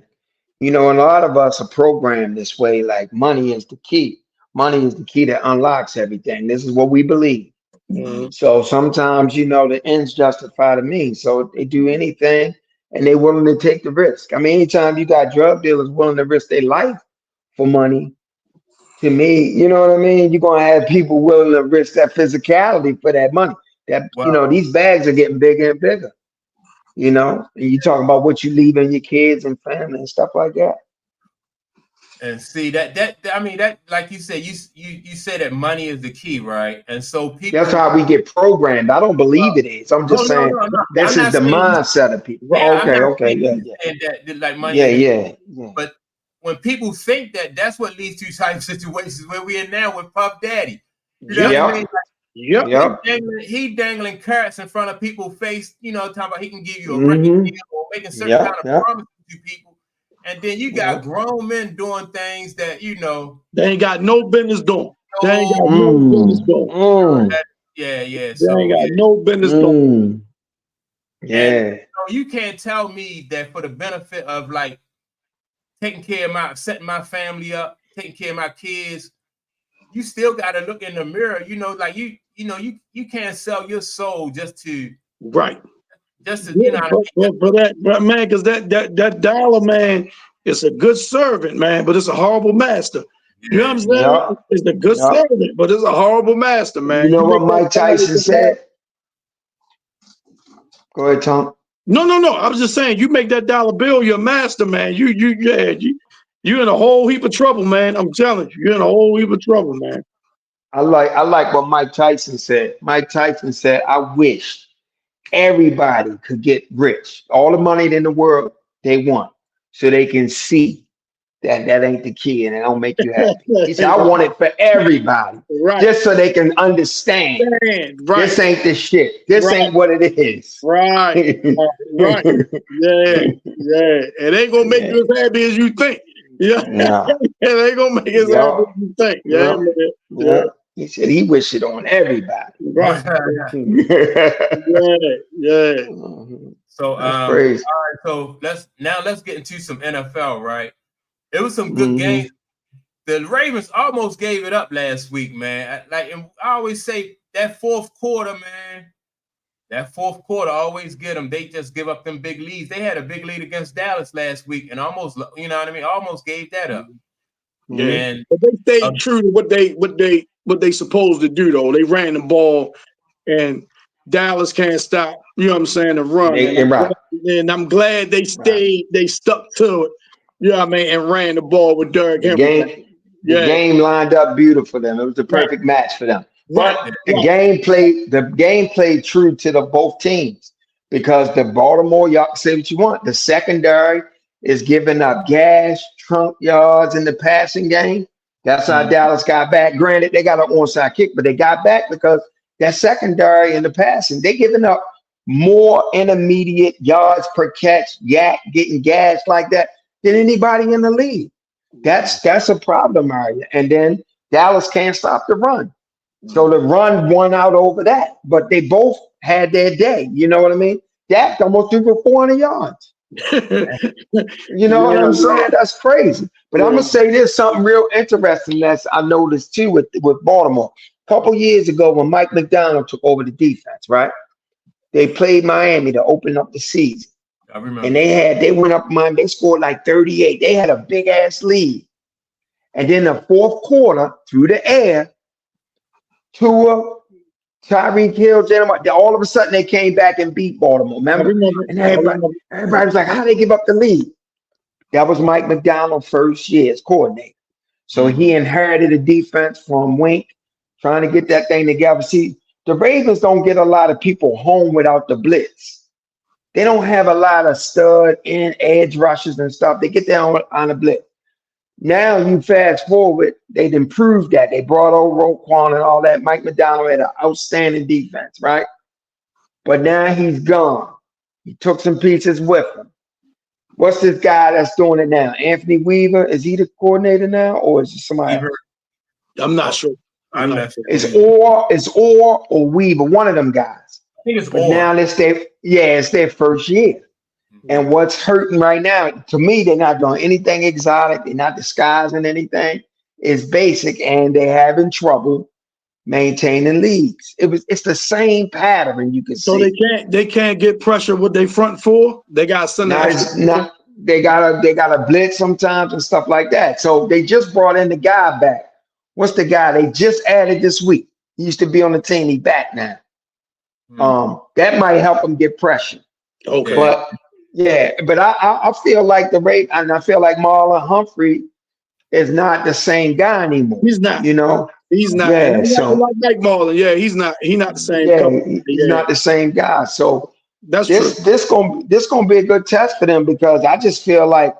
and a lot of us are programmed this way, like money is the key. Money is the key that unlocks everything. This is what we believe. So sometimes, the ends justify the means. So they do anything and they're willing to take the risk. I mean, anytime you got drug dealers willing to risk their life for money, to me, you know what I mean? You're going to have people willing to risk that physicality for that money. These bags are getting bigger and bigger. And you talk about what you leave in your kids and family and stuff like that. And see that like you said, you say that money is the key, right? And so people, that's how we get programmed. I don't believe it is. I'm just saying this is the mindset of people. Okay. That like money. But when people think that, that's what leads to type of situations where we are now with Puff Daddy. You know what I mean? He dangling carrots in front of people's face, talking about he can give you a record deal or making certain kind of promises to people. And then you got grown men doing things that, they ain't got no business doing. They ain't got no business doing. They ain't got no business doing. Yeah. You can't tell me that for the benefit of like taking care of setting my family up, taking care of my kids, you still got to look in the mirror. You can't sell your soul just to Just to, but man, because that dollar, man, it's a good servant, man, but it's a horrible master. You know what I'm saying? It's a good servant, but it's a horrible master, man. You know what Mike Tyson said? Go ahead, Tom. No. I was just saying, you make that dollar bill your master, man. You in a whole heap of trouble, man. I'm telling you, you're in a whole heap of trouble, man. I like what Mike Tyson said. Mike Tyson said, I wish everybody could get rich, all the money in the world they want, so they can see that ain't the key and it don't make you happy. He said, I want it for everybody, just so they can understand. This ain't the shit. This ain't what it is. Right. Yeah. It ain't gonna make you as happy as you think. Yeah. Yeah. They ain't gonna make his ass do what you think. Yeah, man. Yeah. He said he wished it on everybody. Right. Yeah. So That's all crazy. right, so let's get into some NFL, right? It was some good Mm-hmm. games. The Ravens almost gave it up last week, man. And I always say that fourth quarter, man. That fourth quarter always get them. They just give up them big leads. They had a big lead against Dallas last week, and almost, you know what I mean, almost gave that up. Yeah. And but they stayed true to what they supposed to do though. They ran the ball, and Dallas can't stop. You know what I'm saying? The run. And I'm glad they stayed. They stuck to it. You know what I mean? And ran the ball with Derrick Henry. The game lined up beautiful for them. It was the perfect match for them. But the game played true to the both teams, because the Baltimore, y'all can say what you want, the secondary is giving up gas, trunk yards in the passing game. That's how Dallas got back. Granted, they got an onside kick, but they got back because that secondary in the passing, they giving up more intermediate yards per catch, getting gas like that than anybody in the league. That's a problem area. And then Dallas can't stop the run. So the run won out over that, but they both had their day. You know what I mean? Dak almost threw for 400 yards. You know what I'm saying? That's crazy. But I'm gonna say there's something real interesting that I noticed too with Baltimore. A couple years ago, when Mike McDonald took over the defense, right? They played Miami to open up the season. I remember. And they went up Miami. They scored like 38. They had a big ass lead. And then the fourth quarter, through the air, Tua, Tyreek Hill, all of a sudden they came back and beat Baltimore. Remember? And everybody was like, how they give up the lead? That was Mike McDonald first year as coordinator. So he inherited a defense from Wink, trying to get that thing together. See, the Ravens don't get a lot of people home without the blitz. They don't have a lot of stud and edge rushes and stuff. They get there on a blitz. Now you fast forward, they've improved that. They brought over Roquan and all that. Mike McDonald had an outstanding defense, right? But now he's gone. He took some pieces with him. What's this guy that's doing it now? Anthony Weaver? Is he the coordinator now, or is it somebody else? I'm not sure. I'm not sure. It's Orr or Weaver, one of them guys. I think it's But Orr. now it's their first year. And what's hurting right now, to me, they're not doing anything exotic. They're not disguising anything. It's basic, and they're having trouble maintaining leads. It's the same pattern you can see. So they can't get pressure with their front four. They got they got a blitz sometimes and stuff like that. So they just brought in the guy back. What's the guy they just added this week? He used to be on the team. He back now. That might help them get pressure. Okay. But I feel like I feel like Marlon Humphrey is not the same guy anymore. He's not. You know? He's not. Yeah, so like Mike Marlon. Yeah, he's not. He's not the same. He's not the same guy. So that's this gonna be a good test for them, because I just feel like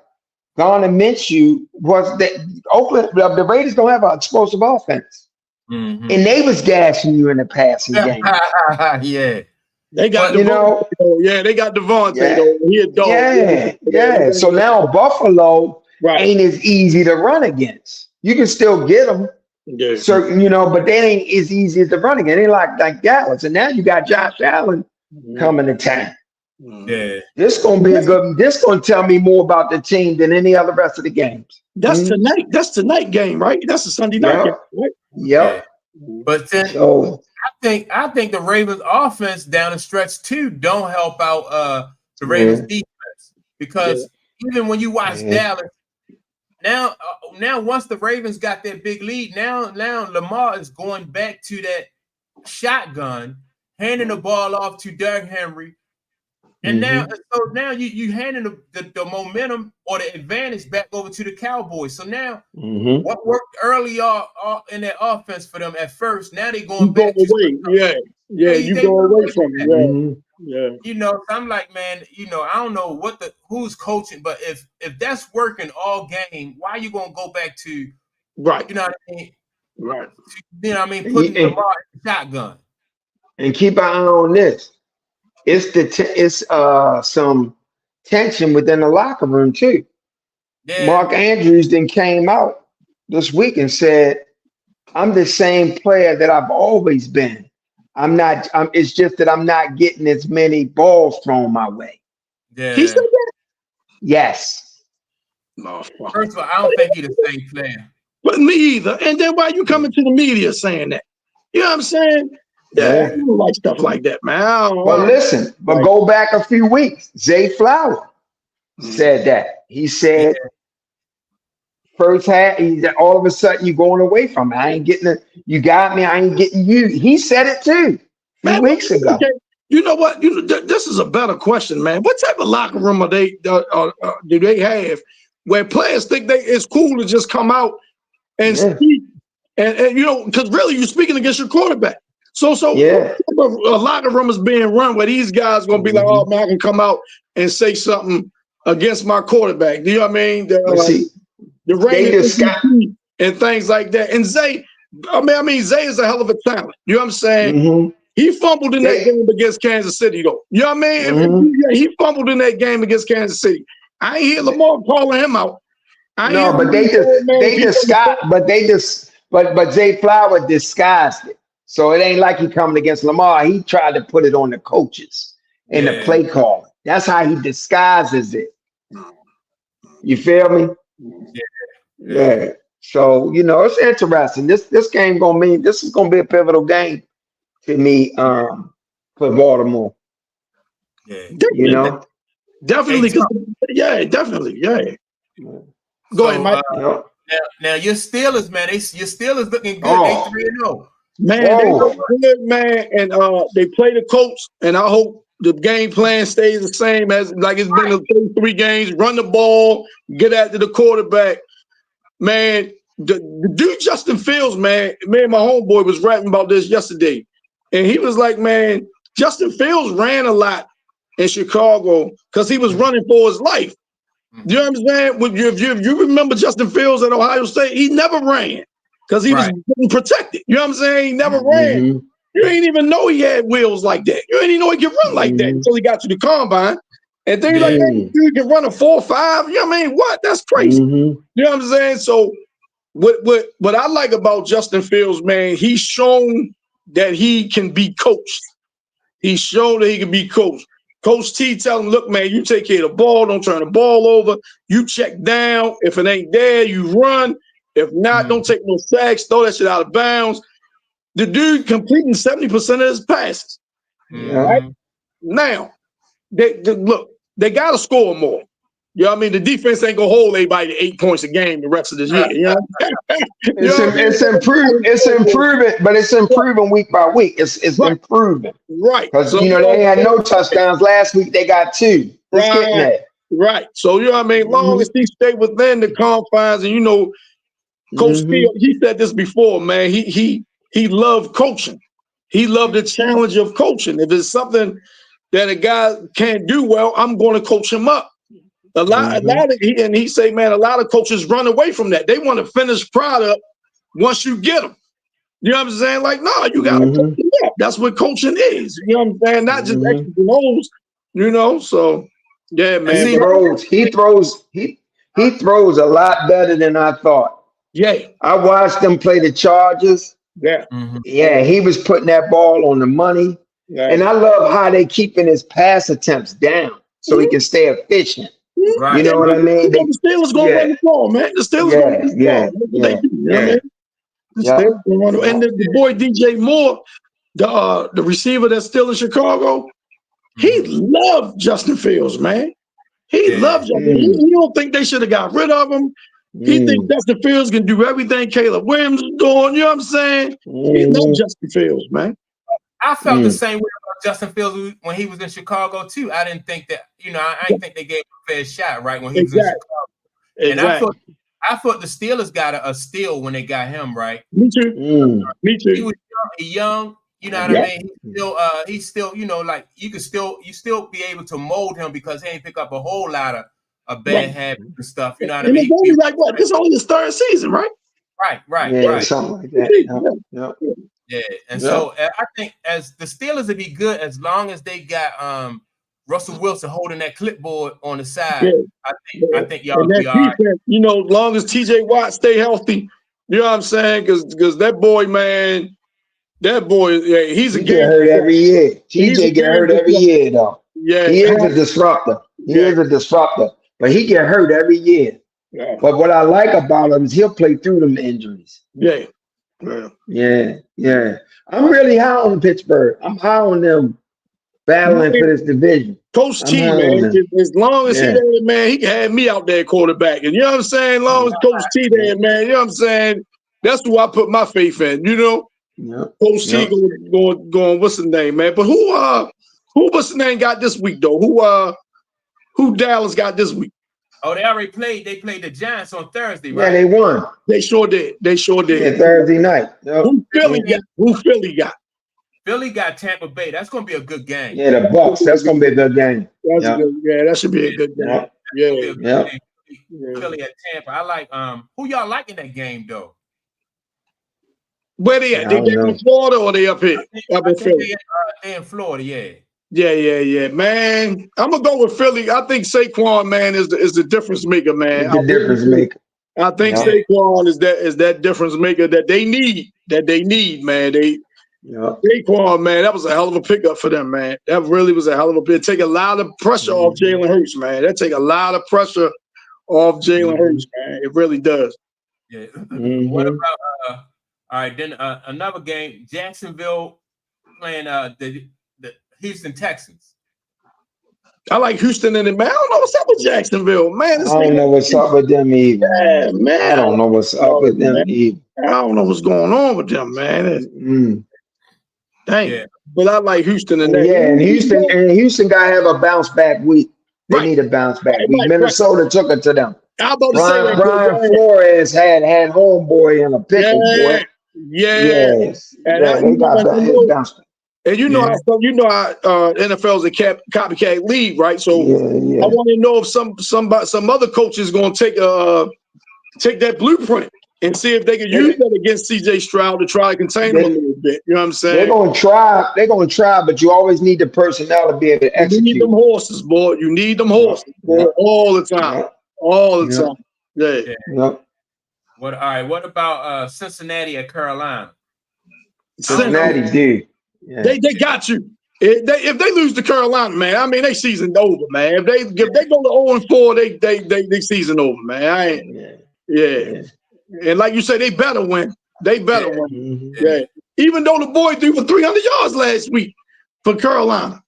Garner Minshew was that Oakland. The Raiders don't have an explosive offense, and they was gashing you in the passing game. Yeah. They got they got Devontae though. He a dog. So now Buffalo ain't as easy to run against. You can still get them, certain, but they ain't as easy to run against. They like Dallas, and now you got Josh Allen coming to town. Yeah, this gonna be a good. This gonna tell me more about the team than any other rest of the games. That's tonight. That's tonight game, right? That's a Sunday night game, right? Yep. But then I think the Ravens offense down the stretch too don't help out the Ravens defense, because even when you watch Dallas now once the Ravens got their big lead, now Lamar is going back to that shotgun, handing the ball off to Derrick Henry, and now you handing the momentum or the advantage back over to the Cowboys. So now what worked early in their offense for them at first, now they going back away. You go away from it. So I'm like, man, I don't know who's coaching, but if that's working all game, why are you gonna go back to right? You know what I mean? Right. You know what I mean? Putting the ball in the shotgun. And keep an eye on this. It's some tension within the locker room too. Yeah. Mark Andrews then came out this week and said, I'm the same player that I've always been. It's just that I'm not getting as many balls thrown my way. Yeah. He said that? Yes. No. First of all, I don't think he's the same player. But me either. And then why you coming to the media saying that? You know what I'm saying? Yeah, I don't like stuff like that, man. But listen, go back a few weeks. Zay Flower said that. He said, first half, all of a sudden you're going away from me. I ain't getting it. You got me. I ain't getting you. He said it too a few weeks ago. Okay. You know what? This is a better question, man. What type of locker room do they have where players think it's cool to just come out and speak? And you know, because really you're speaking against your quarterback. So a locker room is being run where these guys gonna be like, oh man, I can come out and say something against my quarterback. Do you know what I mean? The rain and things like that. And Zay, I mean, Zay is a hell of a talent. You know what I'm saying? He fumbled in that game against Kansas City, though. You know what I mean? He fumbled in that game against Kansas City. I ain't hear Lamar calling him out. But Zay Flower disguised it. So it ain't like he coming against Lamar. He tried to put it on the coaches and the play call. That's how he disguises it. You feel me? Yeah. So, you know, it's interesting. This game this is gonna be a pivotal game to me for Baltimore. Yeah. You know? Definitely. Definitely. Yeah. Go ahead, Mike. Now your Steelers, man, your Steelers looking good. They 3-0. Man, they look good, man. And they play the Colts, and I hope the game plan stays the same as like it's been the 3 games. Run the ball, get after the quarterback. Man, the dude Justin Fields, man, my homeboy was rapping about this yesterday. And he was like, man, Justin Fields ran a lot in Chicago because he was running for his life. You know what I'm saying? If you remember Justin Fields at Ohio State, he never ran because he was getting protected. You know what I'm saying? He never ran. You ain't even know he had wheels like that. You ain't even know he could run like that until he got to the combine. And then you're like, hey, you can run a 4.5. You know what I mean? What? That's crazy. You know what I'm saying? So what I like about Justin Fields, man, he's shown that he can be coached. He's shown that he can be coached. Coach T tell him, look, man, you take care of the ball. Don't turn the ball over. You check down. If it ain't there, you run. If not, don't take no sacks. Throw that shit out of bounds. The dude completing 70% of his passes. Right? Now, they got to score more. You know what I mean? The defense ain't going to hold anybody to 8 points a game the rest of this year. You know? It's improving, but it's improving week by week. It's improving. Right. Because, you know, they had no touchdowns. Last week, they got 2. It's getting there. Right. So, you know what I mean? Long as he stay within the confines, and, you know, Coach Steele, he said this before, man. He loved coaching. He loved the challenge of coaching. If it's something that a guy can't do well, I'm going to coach him up. A lot of he say, man, a lot of coaches run away from that. They want to finish product once you get them. You know what I'm saying? Like, no, you got to coach them up. That's what coaching is. You know what I'm saying? Not just X's and O's, you know? So, yeah, man. He throws a lot better than I thought. Yeah. I watched them play the Chargers. Yeah. Yeah, he was putting that ball on the money. Yeah. And I love how they keeping his pass attempts down so he can stay efficient. Right. You know what I mean? The Steelers going to run the ball, man. The Steelers going to run the ball. And the boy DJ Moore, the receiver that's still in Chicago, he loved Justin Fields, man. He loved Justin. He don't think they should have got rid of him. He thinks Justin Fields can do everything Caleb Williams is doing. You know what I'm saying? He loves Justin Fields, man. I felt the same way about Justin Fields when he was in Chicago too. I didn't think that, you know, I didn't think they gave him a fair shot, right, when he was in Chicago. And I thought the Steelers got a steal when they got him, right? Me too. Me too. He was young, you know what I mean? He's still, you know, like you still be able to mold him because he ain't pick up a whole lot of bad habits and stuff. You know what I mean? It's only like what? This is only his 3rd season, right? Right. Something like that. Yeah, and so I think as the Steelers would be good as long as they got Russell Wilson holding that clipboard on the side. Yeah. I think y'all be all right. You know, as long as TJ Watt stay healthy, you know what I'm saying? Because that boy, man, he's a game. Get hurt every year. TJ get hurt every year, though. Yeah, he is a disruptor. He is a disruptor, but he get hurt every year. Yeah. But what I like about him is he'll play through them injuries. Yeah. I'm really high on Pittsburgh. I'm high on them battling for this division. Coach T, man, as long as he there, man, he can have me out there quarterback. And you know what I'm saying? As long as Coach T there, man, you know what I'm saying? That's who I put my faith in, you know? Coach T going, what's the name, man? But who what's the name got this week, though? Who Dallas got this week? Oh, they already played. They played the Giants on Thursday, right? Yeah, they won. They sure did. Yeah, Thursday night. Yep. Who Philly got? Philly got Tampa Bay. That's going to be a good game. Yeah, the Bucks. That's going to be a good game. That should be a good game. Yeah. Philly at Tampa. I like who y'all like in that game though? Where they at? They down in Florida or they up here? Up in Philly? They in Florida, yeah. Yeah. Man, I'm gonna go with Philly. I think Saquon, man, is the difference maker, man. The difference maker. I think Saquon is that difference maker that they need, man. Saquon, man, that was a hell of a pickup for them, man. That really was a hell of a pick. Take a lot of pressure off Jalen Hurts, man. That take a lot of pressure off Jalen Hurts, man. It really does. Yeah. What about all right, then another game, Jacksonville playing the Houston Texans. I like Houston in it, man. I don't know what's up with Jacksonville, man. I don't know what's up with them either. Yeah, man. I don't know what's up with them either. I don't know what's going on with them, man. Dang. Yeah. But I like Houston in that. Yeah, and Houston got to have a bounce back week. They need a bounce back week. Minnesota took it to them. I'm about to say Brian Flores had homeboy in a pickle, boy. Yes. And they got that bounce back. And you know how NFL is a copycat league, right? So I want to know if some other coach is going to take that blueprint and see if they can use that against CJ Stroud to try to contain him a little bit. You know what I'm saying? They're going to try, but you always need the personnel to be able to execute. You need them horses, boy. You need them horses, boy, all the time. All the time. Yeah. What about Cincinnati at Carolina? Cincinnati, dude. Yeah. They got you. If they lose to Carolina, man, I mean they season over, man. If they go to 0-4, they season over, man. And like you say, they better win. Yeah. Even though the boy threw for 300 yards last week for Carolina.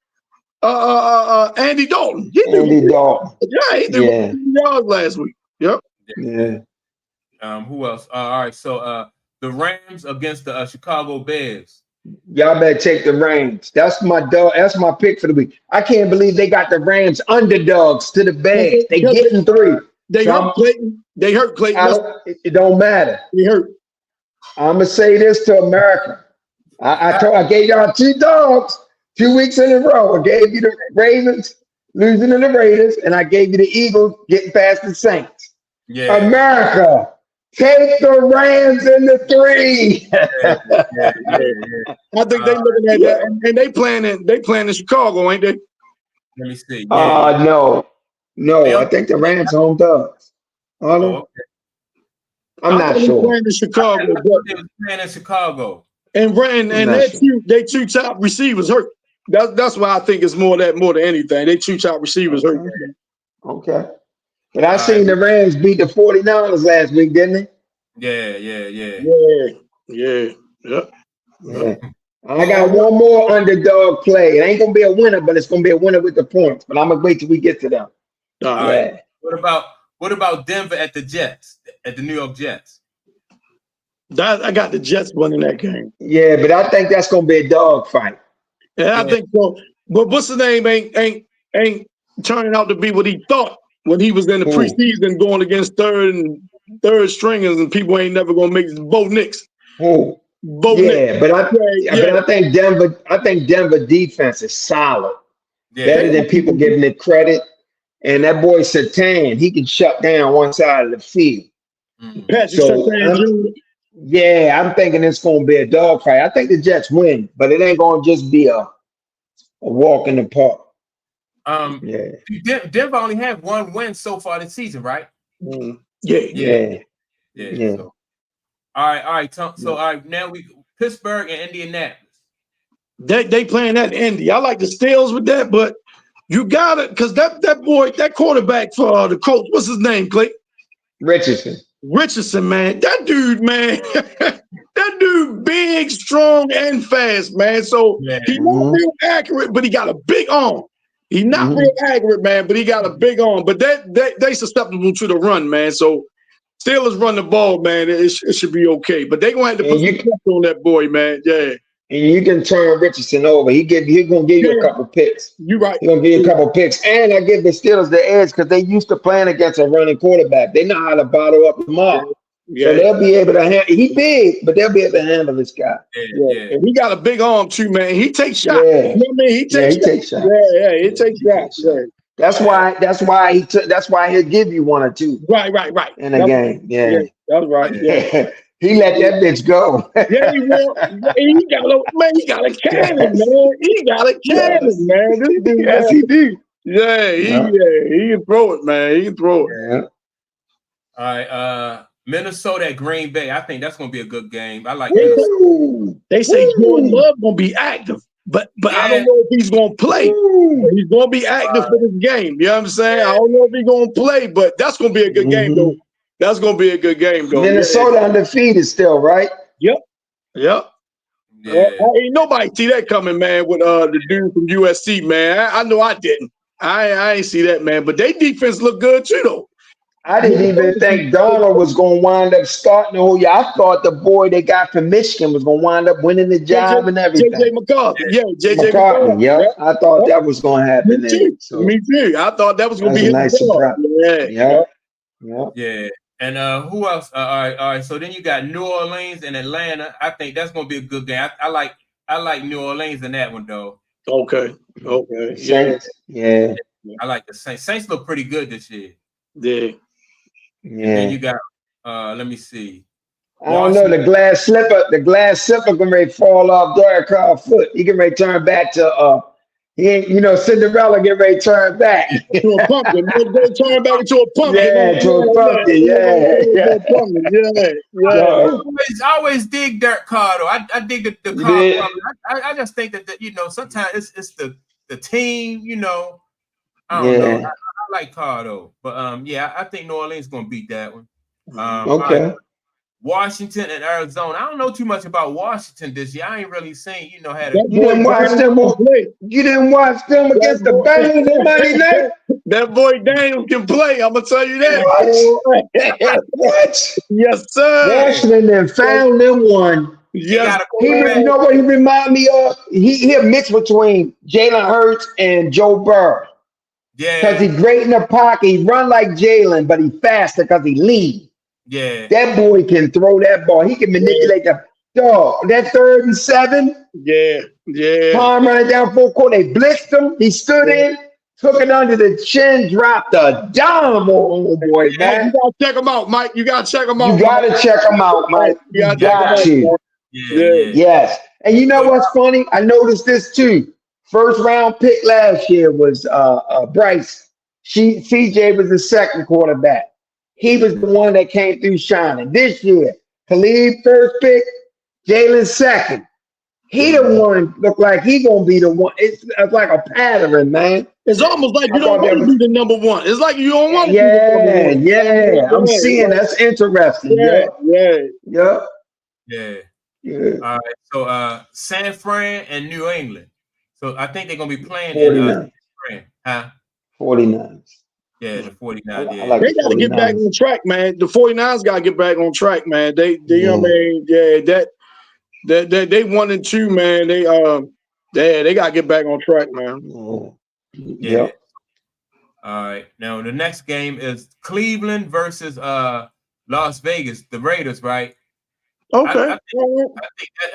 Andy Dalton. He threw for 300 yards last week. Yep. Yeah. Who else? All right. So the Rams against the Chicago Bears. Y'all better take the Rams. That's my dog. That's my pick for the week. I can't believe they got the Rams underdogs to the Bears. They getting 3. They hurt Clayton. It don't matter. They hurt. I'm gonna say this to America. I gave y'all 2 dogs 2 weeks in a row. I gave you the Ravens losing to the Raiders, and I gave you the Eagles getting past the Saints. Yeah. America. Take the Rams in the 3. I think they looking at that, and they playing in Chicago, ain't they? Let me see. No. I think the Rams home dogs. I'm not sure. Playing in Chicago, playing in Chicago, and they 2 top receivers hurt. That's why I think it's more than anything. They 2 top receivers hurt. Okay. But I seen the Rams beat the 49ers last week, didn't they? Yeah. I got one more underdog play. It ain't gonna be a winner, but it's gonna be a winner with the points. But I'm gonna wait till we get to them. All right. What about Denver at the Jets? At the New York Jets? I got the Jets winning that game. Yeah, but I think that's gonna be a dog fight. Yeah, I think so. But what's the name ain't turning out to be what he thought when he was in the preseason going against third stringers and people ain't never gonna make Bo Nix. But I think Denver defense is solid. Better than people giving it credit. And that boy Satan, he can shut down one side of the field. I'm thinking it's gonna be a dogfight. I think the Jets win, but it ain't gonna just be a walk in the park. Denver only had 1 win so far this season, right? Yeah. So, all right. So, all right, now we Pittsburgh and Indianapolis. They playing that Indy. I like the Steelers with that, but you got it because that boy, that quarterback for the coach, what's his name, Clay? Richardson, man. That dude, man. That dude big, strong, and fast, man. So he's not real accurate, but he got a big arm. He's not real accurate, man, but he got a big arm. But they susceptible to the run, man. So Steelers run the ball, man. It should be okay. But they gonna have to put some pressure on that boy, man. Yeah. And you can turn Richardson over. He gonna give you a couple picks. You're right. He's gonna give you a couple picks. And I give the Steelers the edge because they used to playing against a running quarterback. They know how to bottle up the mob. Yeah. So they'll be able to handle. He big, but they'll be able to handle this guy. And he got a big arm too, man. He takes shots. You know what I mean? He takes shots. He takes shots. Yeah. That's why he'll give you 1 or 2. Right. In a game. Yeah. That's right. Yeah. He let that bitch go. Yeah, he will. He got a cannon, man. He got a cannon, man. This dude, yes, he do. Yeah, he can throw it, man. He can throw it. Yeah. All right, Minnesota at Green Bay. I think that's gonna be a good game. I like Minnesota. They say Jordan Love gonna be active, but I don't know if he's gonna play. He's gonna be active for this game. You know what I'm saying? I don't know if he's gonna play, but that's gonna be a good game though. That's gonna be a good game, though. Minnesota undefeated still, right? Yep. Ain't nobody see that coming, man. With the dude from USC, man. I know I didn't. I ain't see that, man. But their defense looked good too, though. I didn't even think Donald was gonna wind up starting the whole year. I thought the boy they got from Michigan was gonna wind up winning the job and everything. JJ McCarthy, JJ McCarthy. Yeah, I thought that was gonna happen. Me too. I thought that was gonna be a nice surprise. Yeah. And who else? All right. So then you got New Orleans and Atlanta. I think that's gonna be a good game. I like New Orleans in that one though. Okay. Saints. Yeah. I like the Saints. Saints look pretty good this year. Yeah. And then you got let me see. I don't know, the glass slipper can ready fall off Derek Carr's foot. He can ready turn back to he ain't, Cinderella get ready to turn back. To a pumpkin. Turn back into a pumpkin. Yeah, to a pumpkin. Yeah. I always dig Derek Carr though. I dig the Carr. I just think that sometimes it's the team, I don't know. I like Carr though. But I think New Orleans is gonna beat that one. Okay. Right. Washington and Arizona. I don't know too much about Washington this year. I ain't really seen, had a You didn't watch them against the Bengals on Monday night? That boy Daniels can play. I'm gonna tell you that. What? Yes, sir. Washington then found them one. Yes. You know what he remind me of? He a mix between Jalen Hurts and Joe Burrow. Yeah. Because he's great in the pocket. He run like Jalen, but he's faster because he lean. Yeah. That boy can throw that ball. He can manipulate the dog. That 3rd and 7. Yeah. Palm running down full court. They blitzed him. He stood in, took it under the chin, dropped a dime on the boy, man. You gotta check him out, Mike. You gotta check him out. You gotta check him out, Mike. You got to. Yes. And you know what's funny? I noticed this too. First round pick last year was Bryce. CJ was the second quarterback. He was the one that came through shining. This year, Khalid first pick, Jalen second. He the one look like he gonna be the one. It's like a pattern, man. It's almost like you don't want to be the number one. It's like you don't want to be the number one. I'm seeing that's interesting. Yeah. All right. So San Fran and New England. So I think they're gonna be playing 49. in San Fran. Huh? 49ers. Yeah, the 49. They got to get back on track, man. The 49ers got to get back on track, man. They you know what I mean? Yeah, that they 1 and 2, man. They got to get back on track, man. Yeah. All right. Now the next game is Cleveland versus Las Vegas, the Raiders, right? Okay.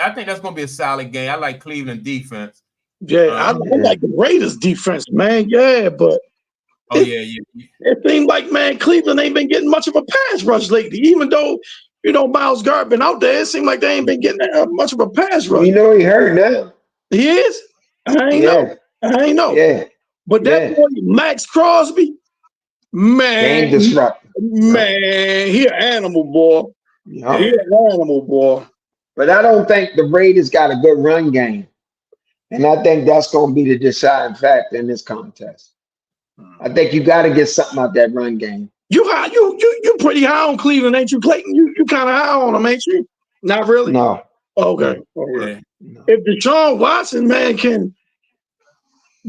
I think that's gonna be a solid game. I like Cleveland defense. Yeah, I like the Raiders defense, man. Yeah, but it seems like, man, Cleveland ain't been getting much of a pass rush lately. Even though, Myles Garrett been out there, it seems like they ain't been getting much of a pass rush. He hurt now. He is? I ain't know. Yeah. But that boy, Max Crosby, man, game disruptor. Man, he an animal, boy. He an animal, boy. But I don't think the Raiders got a good run game. And I think that's going to be the deciding factor in this contest. I think you got to get something out that run game. You pretty high on Cleveland, ain't you, Clayton? You kind of high on them, ain't you? Not really? No. Okay. Yeah. No. If Deshaun Watson, man, can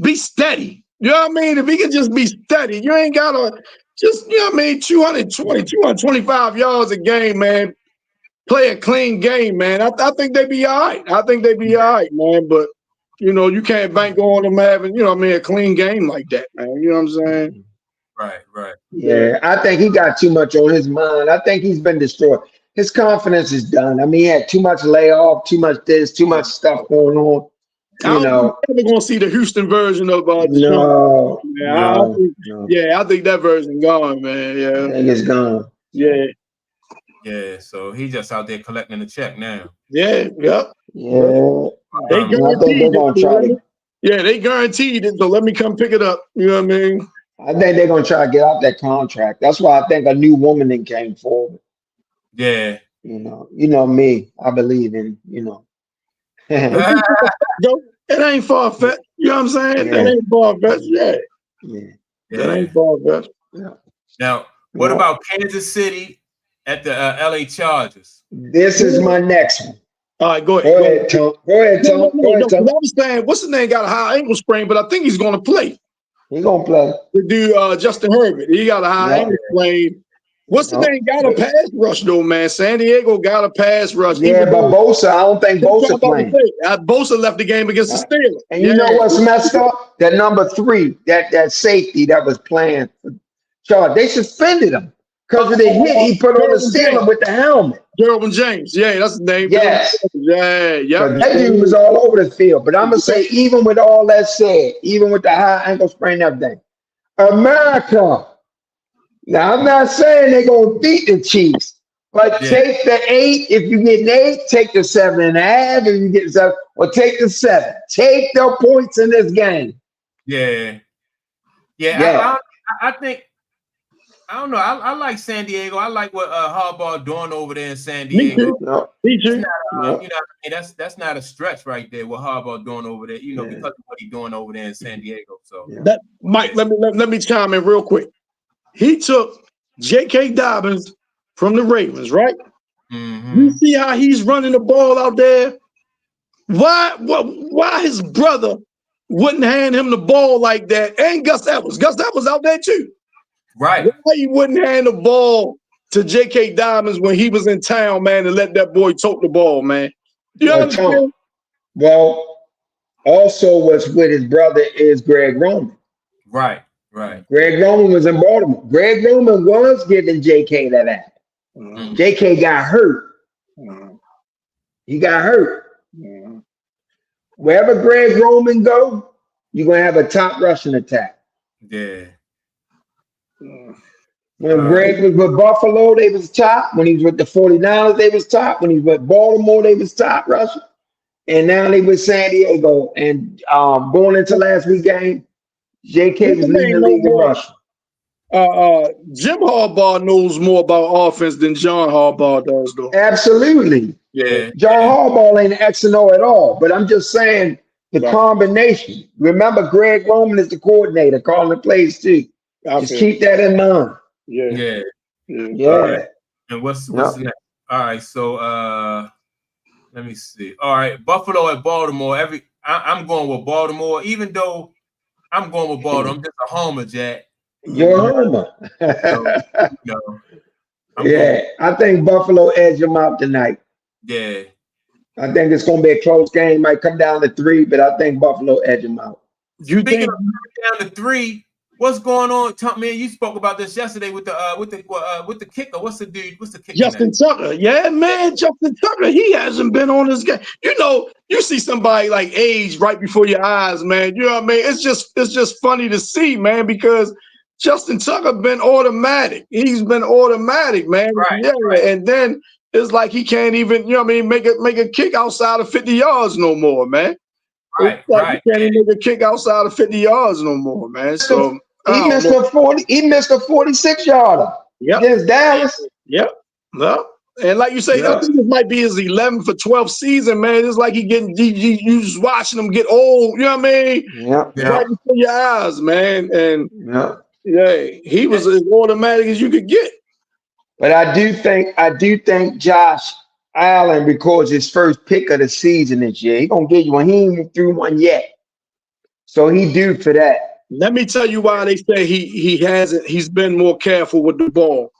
be steady, you know what I mean? If he can just be steady, you ain't got to just, you know what I mean, 220, 225 yards a game, man. Play a clean game, man. I think they be all right. I think they be all right, man. But, you know, you can't bank on them having, you know what I mean, a clean game like that, man. You know what I'm saying? Right. Yeah, I think he got too much on his mind. I think he's been destroyed. His confidence is done. I mean, he had too much layoff, too much this, too much stuff going on. You know, we're gonna see the Houston version of no. I think that version gone, man. Yeah, I think it's gone. Yeah. So he just out there collecting the check now. Yeah. They guaranteed it. They guaranteed it. So let me come pick it up. You know what I mean? I think they're gonna try to get out that contract. That's why I think a new woman then came forward. Yeah. You know me. I believe in, It ain't far fetched. You know what I'm saying? Yeah. That ain't far fetched. That ain't far fetched. Yeah. Now, what about Kansas City at the LA Chargers? This is my next one. All right, go ahead, Tom. Go ahead, Tom. I was saying, what's his name? Got a high ankle sprain, but I think he's going to play. He's going to play. The dude, Justin Herbert, he got a high ankle sprain. What's the name? Got a pass rush though, man. San Diego got a pass rush. Yeah, but Bosa, I don't think Bosa playing. Bosa left the game against the Steelers. And you know what's messed up? That number 3, that safety that was playing for Chargers, they suspended him because of the hit he put on the Steelers with the helmet. Derwin James. Yeah, that's his name. Yes. Yeah. That dude was all over the field. But I'm going to say, even with all that said, even with the high ankle sprain and everything, America. Now, I'm not saying they're going to beat the Chiefs, but take the 8. If you get an 8, take the 7.5. If you get 7, or take the 7. Take the points in this game. Yeah. I think, I don't know. I like San Diego. I like what Harbaugh doing over there in San Diego. Me too. You know what I mean? That's not a stretch right there. What Harbaugh doing over there, because of what he's doing over there in San Diego. So that Mike, let me chime in real quick. He took J.K. Dobbins from the Ravens, right? Mm-hmm. You see how he's running the ball out there? Why his brother wouldn't hand him the ball like that? And Gus Edwards. Gus Edwards out there too. Right. Why he wouldn't hand the ball to J.K. Dobbins when he was in town, man, and let that boy tote the ball, man? You understand? Well, also what's with his brother is Greg Roman. Right. Greg Roman was in Baltimore. Greg Roman was giving J.K. that app. Mm-hmm. J.K. got hurt. Mm-hmm. He got hurt. Mm-hmm. Wherever Greg Roman go, you're going to have a top rushing attack. Yeah. When Greg was with Buffalo, they was top. When he was with the 49ers, they was top. When he was with Baltimore, they was top rushing. And now they with San Diego. And going into last week's game, J.K. was leading the league in rushing. Jim Harbaugh knows more about offense than John Harbaugh does, though. Absolutely. Yeah. John Harbaugh ain't X and O at all. But I'm just saying the combination. Remember, Greg Roman is the coordinator, calling the plays too. Just keep that in mind. Yeah. All right. And what's next? All right. So let me see. All right, Buffalo at Baltimore. I'm going with Baltimore, even though I'm going with Baltimore. I'm just a homer, Jack. You're a homer. I think Buffalo edge them out tonight. Yeah. I think it's going to be a close game. Might come down to 3, but I think Buffalo edge them out. Speaking of down to 3, what's going on? Man, you spoke about this yesterday with the kicker. What's the dude? What's the kicker? Justin Tucker. Yeah, man, Justin Tucker. He hasn't been on this game. You see somebody like age right before your eyes, man. You know what I mean? It's just funny to see, man, because Justin Tucker been automatic. He's been automatic, man. Right. And then it's like he can't even, make a kick outside of 50 yards no more, man. It's like you can't even make a kick outside of 50 yards no more, man. So he missed a 46-yarder against Dallas. Yep. No. And like you say, I think this might be his 11th for 12th season, man. It's like you just watching him get old. You know what I mean? Yeah. Right before your eyes, man. And he was as automatic as you could get. But I do think Josh Allen records his first pick of the season this year. He gonna get you one. He ain't even threw one yet, so he due for that. Let me tell you why they say he hasn't. He's been more careful with the ball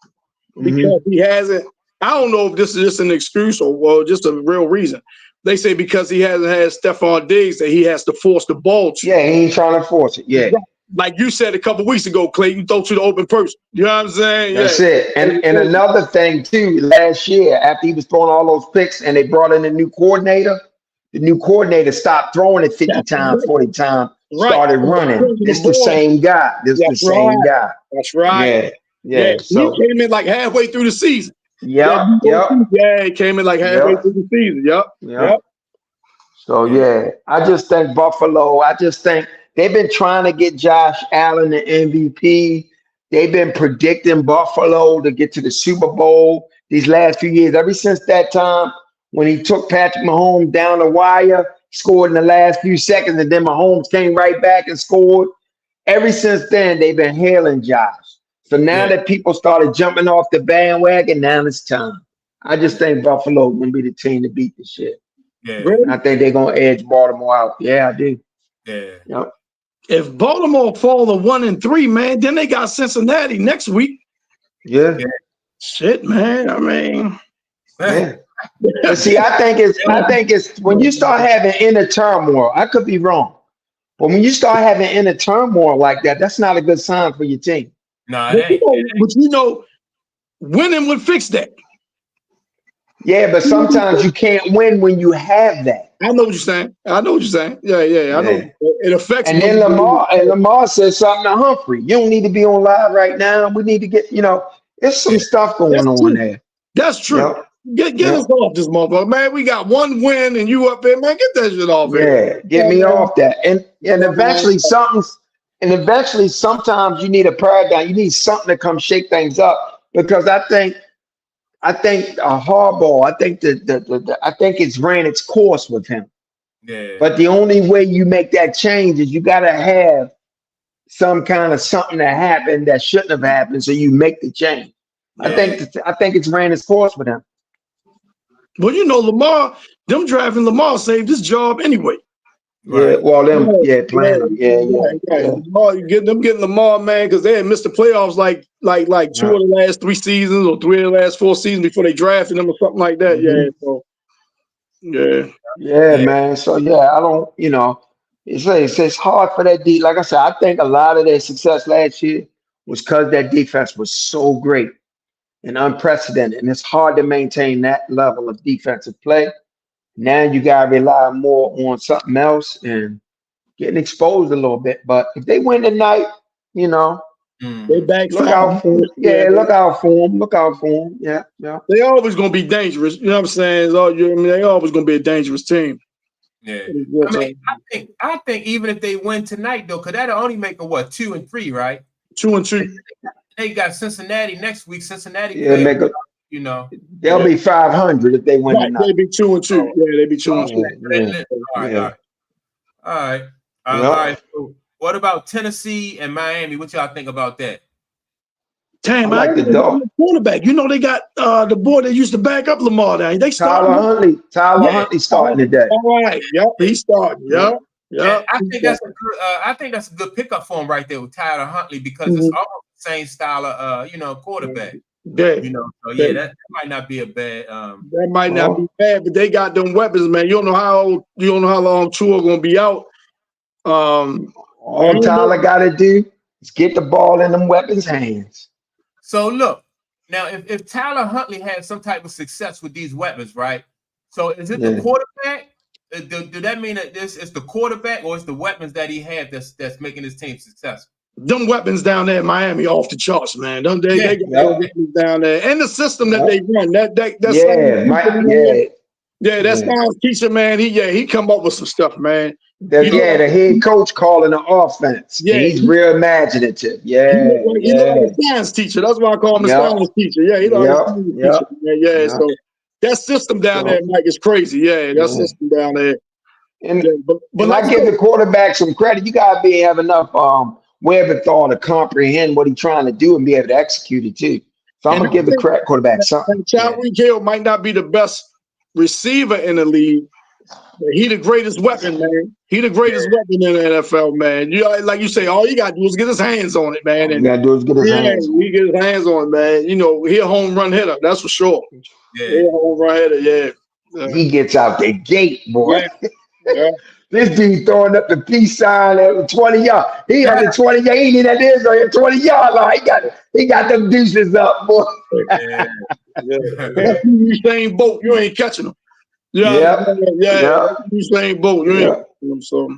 because he hasn't. I don't know if this is just an excuse or just a real reason. They say because he hasn't had Stephon Diggs that he has to force the ball to. Yeah, he ain't trying to force it. Yeah. Like you said a couple weeks ago, Clay, you throw to the open person. You know what I'm saying? That's it. And another thing, too, last year, after he was throwing all those picks and they brought in a new coordinator, the new coordinator stopped throwing it 50 times, 40 times, started running. It's the same guy. That's right. Yeah. So he came in like halfway through the season. Yeah, he came in like halfway through the season. Yep. So I just think Buffalo. I just think they've been trying to get Josh Allen the MVP. They've been predicting Buffalo to get to the Super Bowl these last few years. Ever since that time when he took Patrick Mahomes down the wire, scored in the last few seconds, and then Mahomes came right back and scored. Ever since then, they've been hailing Josh. So now that people started jumping off the bandwagon, now it's time. I just think Buffalo is going to be the team to beat this shit. Yeah. I think they're going to edge Baltimore out. Yeah, I do. Yeah. Yep. If Baltimore fall to 1-3, man, then they got Cincinnati next week. Yeah. Shit, man. I mean, But see, I think it's when you start having inner turmoil. I could be wrong, but when you start having inner turmoil like that, that's not a good sign for your team. No, but winning would fix that. Yeah, but sometimes you can't win when you have that. I know what you're saying. Yeah. I know. It affects. And then Lamar says something to Humphrey. You don't need to be on live right now. We need to get. There's some stuff going on there. That's true. Yep. Get us off this motherfucker, man. We got one win and you up there, man. Get that shit off here. Yeah, get me off that. And eventually sometimes you need a paradigm. You need something to come shake things up. Because I think a hardball. I think I think it's ran its course with him. Yeah. But the only way you make that change is you got to have some kind of something that happened that shouldn't have happened, so you make the change. Yeah. I think it's ran its course with him. Well, Lamar, them driving Lamar saved his job anyway. Yeah, well, playing him. Yeah. Lamar, getting Lamar, man, because they had missed the playoffs like 2 of the last 3 seasons or 3 of the last 4 seasons before they drafted him or something like that. Mm-hmm. Yeah. So man. So I don't. It's hard for that D. Like I said, I think a lot of their success last year was because that defense was so great and unprecedented, and it's hard to maintain that level of defensive play. Now you gotta rely more on something else and getting exposed a little bit. But if they win tonight, they back. Look out for them. Yeah, look out for them. Look out for them. Yeah. They always gonna be dangerous. You know what I'm saying? They always gonna be a dangerous team. Yeah. I think even if they win tonight though, because that'll only make a 2-3, right? 2-2. They got Cincinnati next week. Cincinnati. They'll be 500 if they win tonight. They'd be 2-2. They'd be 2-2. All right. So what about Tennessee and Miami? What y'all think about that? Damn, I like the dog quarterback. They got the boy that used to back up Lamar. Now they Tyler Huntley starting today. All right. Yep. He's starting. Yep. Yeah, I think that's a good pickup for him right there with Tyler Huntley because it's almost the same style of quarterback. Yeah. That might not be a bad. That might not be bad, but they got them weapons, man. You don't know how long Tua gonna be out. All Tyler got to do is get the ball in them weapons' hands. So look, now if Tyler Huntley had some type of success with these weapons, right? So is it the quarterback? Do that mean that this is the quarterback or is the weapons that he had that's making his team successful? Them weapons down there in Miami off the charts, man. They got weapons down there, and the system that they run. Yeah, that's science teacher, man. He come up with some stuff, man. The head coach calling the offense. Yeah, he's real imaginative. He look like a science teacher. That's why I call him a science teacher. Yeah, he like a science teacher. Yeah. So that system down there, Mike, is crazy. Yeah, that system down there. And I give the quarterback some credit. You gotta have enough wherewithal to comprehend what he's trying to do and be able to execute it too. So I'm gonna give the quarterback something. Tyreek Hill might not be the best receiver in the league, but he the greatest weapon, man. He the greatest weapon in the NFL, man. Like you say, all you gotta do is get his hands on it, man. All you gotta do is get his hands on it. He get his hands on it, man. You know, he a home run hitter, that's for sure. Yeah. He a home run hitter, He gets out the gate, boy. Yeah. This dude throwing up the peace sign at 20 yards. He on the 20 yard. He ain't that is on your 20-yard line. He got them deuces up, boy. That's Usain Bolt. You ain't catching him. Usain Bolt. You ain't catching him. So.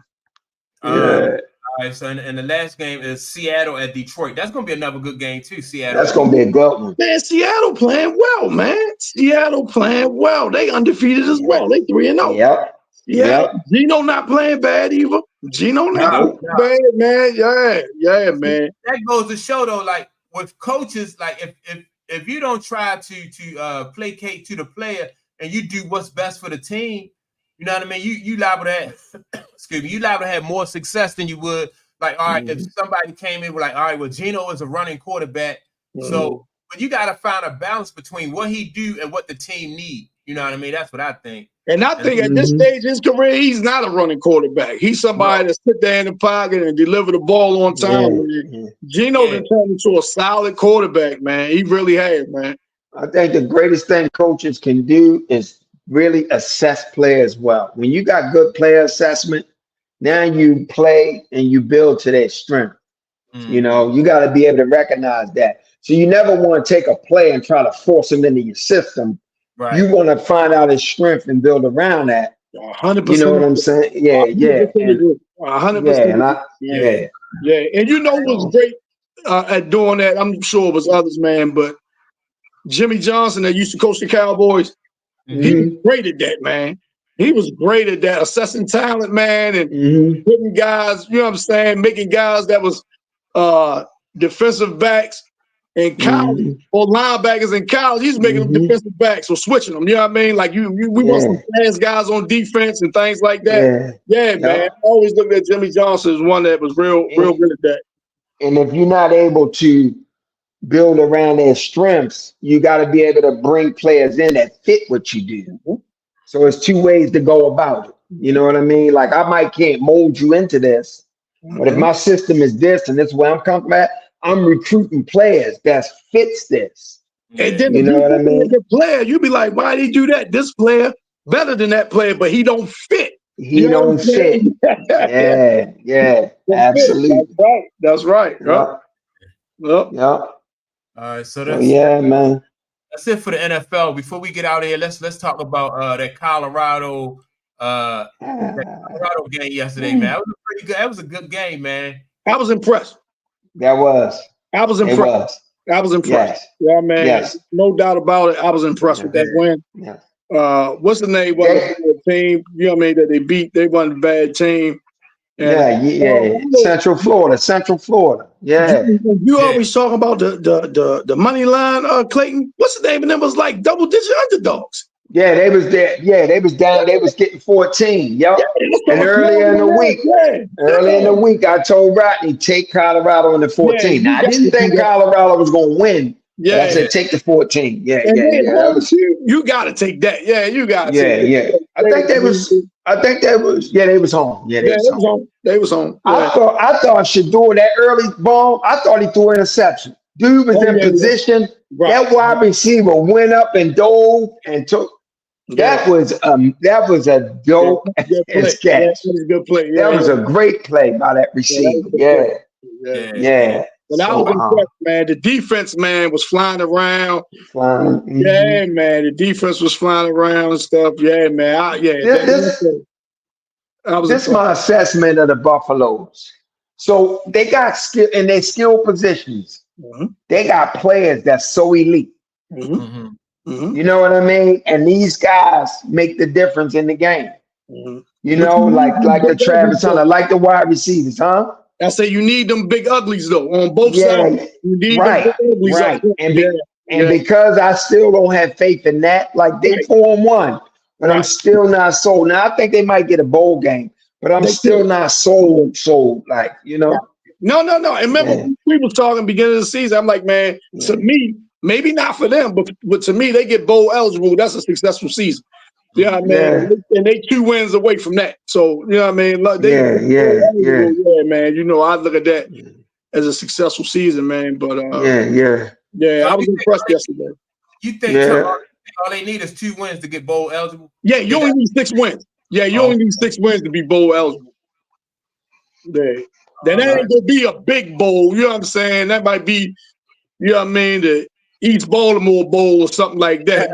All right, so in the last game is Seattle at Detroit. That's gonna be another good game too. Seattle. That's gonna be a good one. Man, Seattle playing well, man. Seattle playing well. They undefeated as well. They 3-0. Yep. Yeah, Gino not playing bad either. Gino not bad, man. Yeah, man. That goes to show though, like with coaches, like if you don't try to placate to the player and you do what's best for the team, you know what I mean? You liable to have, you liable to have more success than you would. Like, all right, if somebody came in with like, all right, well, Gino is a running quarterback, so but you got to find a balance between what he do and what the team need. You know what I mean? That's what I think. And I think at this stage in his career, he's not a running quarterback. He's somebody that sit there in the pocket and deliver the ball on time. Gino turned into a solid quarterback, man. He really has, man. I think the greatest thing coaches can do is really assess players well. When you got good player assessment, now you play and you build to their strength. You know, you got to be able to recognize that. So you never want to take a player and try to force him into your system. Right. You want to find out his strength and build around that. 100%. You know what I'm saying? Yeah. 100%. And you know what's great at doing that? I'm sure it was others, man, but Jimmy Johnson that used to coach the Cowboys, he was great at that, man. He was great at that, assessing talent, man, and putting guys, you know what I'm saying, making guys that was defensive backs in college or linebackers in college. He's making them defensive backs or switching them. You know what I mean? Like we want some fast guys on defense and things like that. Yeah, man. I always looked at Jimmy Johnson as one that was real good at that. And if you're not able to build around their strengths, you got to be able to bring players in that fit what you do. So it's two ways to go about it. You know what I mean? Like I can't mold you into this, but if my system is this and this is where I'm coming at, I'm recruiting players that fits this. And then you know what I mean? The player, you be like, why did he do that? This player better than that player, but he don't fit. He don't fit. Yeah, absolutely. That's right. Yep. All right, so that's man. That's it for the NFL. Before we get out of here, let's talk about that Colorado game yesterday, man. That was pretty good. That was a good game, man. I was impressed. I was impressed. Yes. Yeah, man. Yes. No doubt about it. I was impressed with that win. Yes. What's the name of the team? You know what I mean? That they beat. They won a bad team. And, Central Florida. Yeah. You always talking about the money line, Clayton. What's the name of them? Was like double-digit underdogs. Yeah, they was there. Yeah, they was down. They was getting 14. Yep. And earlier in the week, I told Rodney take Colorado in the 14. Now I didn't think Colorado was going to win. Yeah, I said take the 14. Yeah. You got to take that. Yeah, you got to. Yeah. I think they was. Yeah, they was home. Yeah, they was home. I thought Shador that early ball. I thought he threw an interception. Dude was in position. Right. That wide receiver went up and dove and took. That was a dope catch. That was a good play. That was a great play by that receiver. Yeah. But I was impressed, man. The defense, man, was flying around. Yeah, man. The defense was flying around and stuff. Yeah, man. This is my assessment of the Buffaloes. So they got skill in their skill positions. They got players that's so elite. You know what I mean? And these guys make the difference in the game. You know, like the Travis Hunter, like the wide receivers, huh? I say you need them big uglies though on both sides. You need them big uglies up. And because I still don't have faith in that, like they 4-1, but I'm still not sold. Now I think they might get a bowl game, but I'm still not sold. Like, you know. No. And remember, we was talking beginning of the season. I'm like, man, to me, maybe not for them, but to me, they get bowl eligible. That's a successful season. You know what I mean? And they 2 wins away from that. So, you know what I mean? Like yeah, man. You know, I look at that as a successful season, man. But yeah, I was impressed yesterday. You think all they need is 2 wins to get bowl eligible? Yeah, you only need 6 wins. Yeah, you only need 6 wins to be bowl eligible. Yeah. Then that ain't gonna be a big bowl, you know what I'm saying? That might be, you know what I mean, the East Baltimore Bowl or something like that.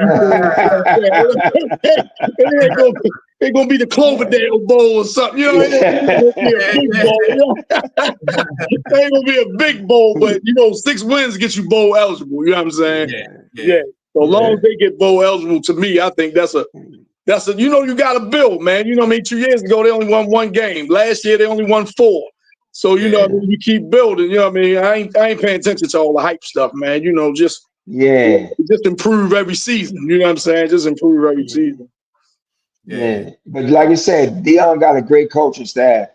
It ain't gonna be the Cloverdale Bowl or something, you know what I mean? It ain't gonna be a big bowl, but you know, 6 wins get you bowl eligible, you know what I'm saying? Yeah. So long as they get bowl eligible, to me, I think that's a you know, you gotta build, man. You know what I mean? 2 years ago they only won 1 game. Last year they only won 4. So you know what I mean, you keep building, you know what I mean? I ain't paying attention to all the hype stuff, man. You know, just improve every season. You know what I'm saying? Just improve every season. Yeah. But like I said, Dion got a great coaching staff.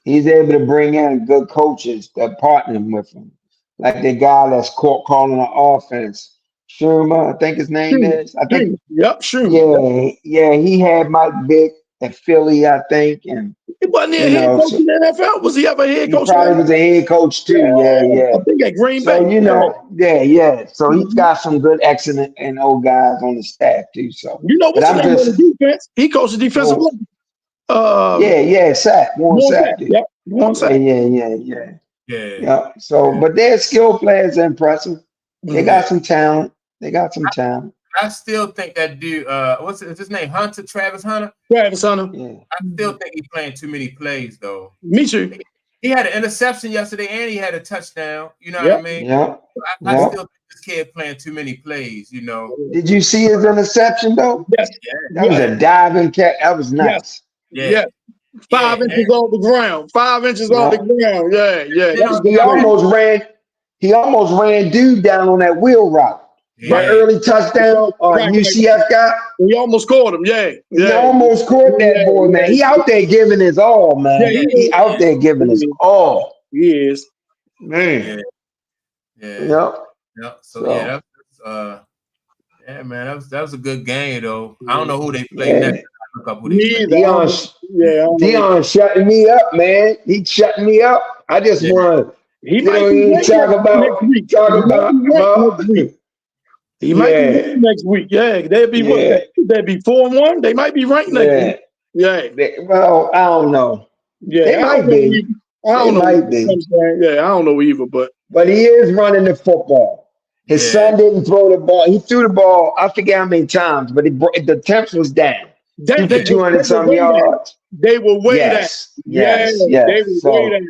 He's able to bring in good coaches that partner with him. Like the guy that's calling the offense. Schumer, I think his name is. I think. Yep, Schumer. Yeah, he had Mike Vick at Philly, I think, and he wasn't a head coach in the NFL. Was he ever a head coach? He probably was a head coach too. Yeah. I think at Green Bay. So you know, So he's got some good, excellent, and old guys on the staff too. So you know what's the name of the defense? He coached the defensive line. Sack. One sack. Yeah. So, but their skill players are impressive. They got some talent. I still think that dude, what's his name? Travis Hunter? Travis Hunter. Yeah. I still think he's playing too many plays, though. Me too. He had an interception yesterday and he had a touchdown. You know what I mean? Yeah. I still think this kid playing too many plays, you know. Did you see his interception, though? Yes. That was a diving catch. That was nice. Yeah. 5 inches off the ground. 5 inches off the ground. Yeah. He almost ran dude down on that wheel route. That early touchdown UCF guy. We almost caught him, He almost caught that boy, man. He out there giving his all, man. He out there giving his all. He is. Man. Yeah. So man, that was a good game though. I don't know who they played next. Dion shutting me up, man. He shutting me up. I just want to talk about He might be next week. Yeah, they'd be they'd be 4-1. They might be ranked next week. Yeah. Well, I don't know. Yeah, they might be. I don't know. Yeah, I don't know either, but he is running the football. His son didn't throw the ball. He threw the ball. I forget how many times, but the temps was down. They 200-some yards. They were way down. Yes. They were way down.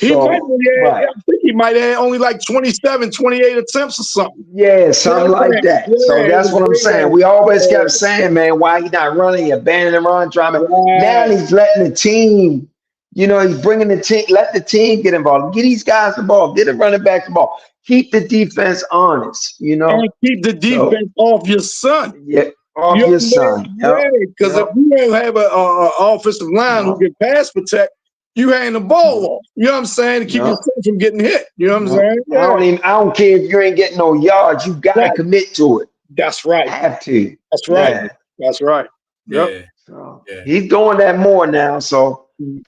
I think he might have only like 27, 28 attempts or something. Yeah, something like that. So that's what I'm saying. We always kept saying, man, why he not running, abandoning the run, trying to. Now he's letting the team, you know, he's bringing the team, let the team get involved. Get these guys the ball. Get the running back the ball. Keep the defense honest, you know. And keep the defense off your son. Yeah, off your son. Because if you don't have an offensive line who can pass protect, you hand the ball off. You know what I'm saying? To keep your son from getting hit. You know what I'm saying? Yeah. I don't care if you ain't getting no yards. You gotta commit to it. That's right. You have to. That's right. Yeah. That's right. Yep. So, he's doing that more now. So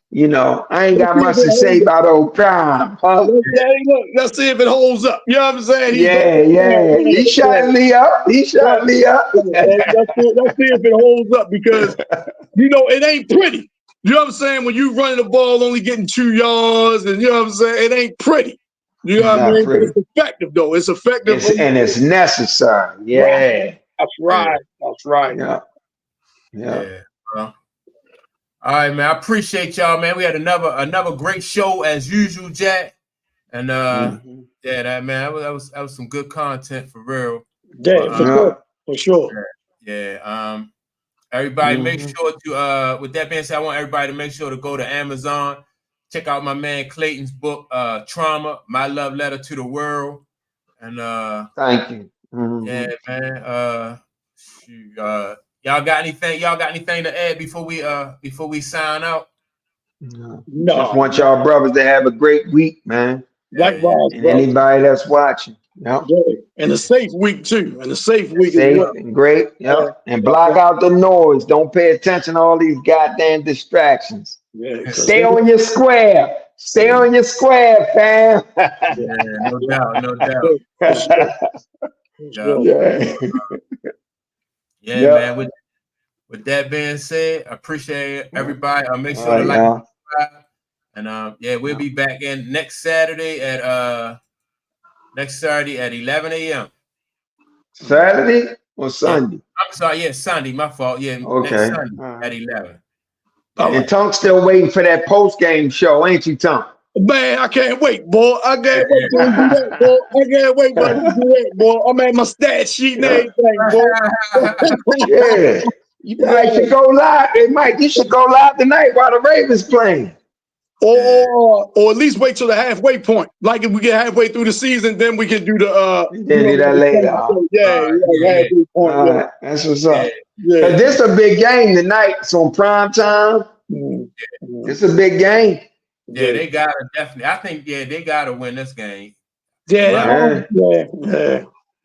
you know, I ain't got much to say about old Prime. Let's see if it holds up. You know what I'm saying? He shot me up. Let's see if it holds up because you know it ain't pretty. You know what I'm saying? When you running the ball only getting 2 yards, and you know what I'm saying? It ain't pretty. You know what I mean? But it's effective, though. It's effective. And it's necessary. Yeah. Right. That's right. That's right. Yeah. Well, all right, man. I appreciate y'all, man. We had another great show as usual, Jack. And that man, that was some good content for real. Yeah, for sure. For sure. Yeah. Everybody make sure to with that being said, I want everybody to make sure to go to Amazon, check out my man Clayton's book, Trauma, My Love Letter to the World. And thank you. Yeah, man. Y'all got anything to add before we sign out? No. No. Just want y'all brothers to have a great week, man. Likewise, and anybody that's watching. Yep. And a safe week too. And a safe week safe as well. And great. Yep. And block out the noise. Don't pay attention to all these goddamn distractions. Stay on your square. Stay on your square, fam. No doubt. Man. With that being said, I appreciate everybody. I'll make sure to like and subscribe. And we'll be back in next Saturday at 11 a.m. Saturday or Sunday? I'm sorry, Sunday. My fault. Yeah, okay. Next Sunday at 11. And Tunk's still waiting for that post-game show, ain't you, Tunk? Man, I can't wait, boy. I can't wait to do that, boy. I can't wait to do that, boy. I'm at my stat sheet and everything, boy. Yeah. You might should go live. You should go live tonight while the Ravens playing. Or at least wait till the halfway point. Like if we get halfway through the season, then we can do the then do that later. Halfway point. That's what's up. Yeah. This is a big game tonight. It's on prime time. It's a big game. Yeah, they gotta definitely. I think they gotta win this game. Yeah.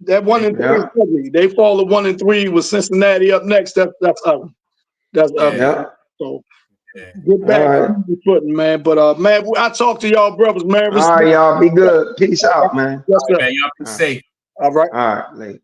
That 1-3. They fall to 1-3 with Cincinnati up next. That's up. That's up. Yeah. So get back to the footing, man. But man, I talk to y'all brothers, man. All right, y'all be good. Peace out, man. Yes, sir. Man, y'all be safe. All right. All right, late.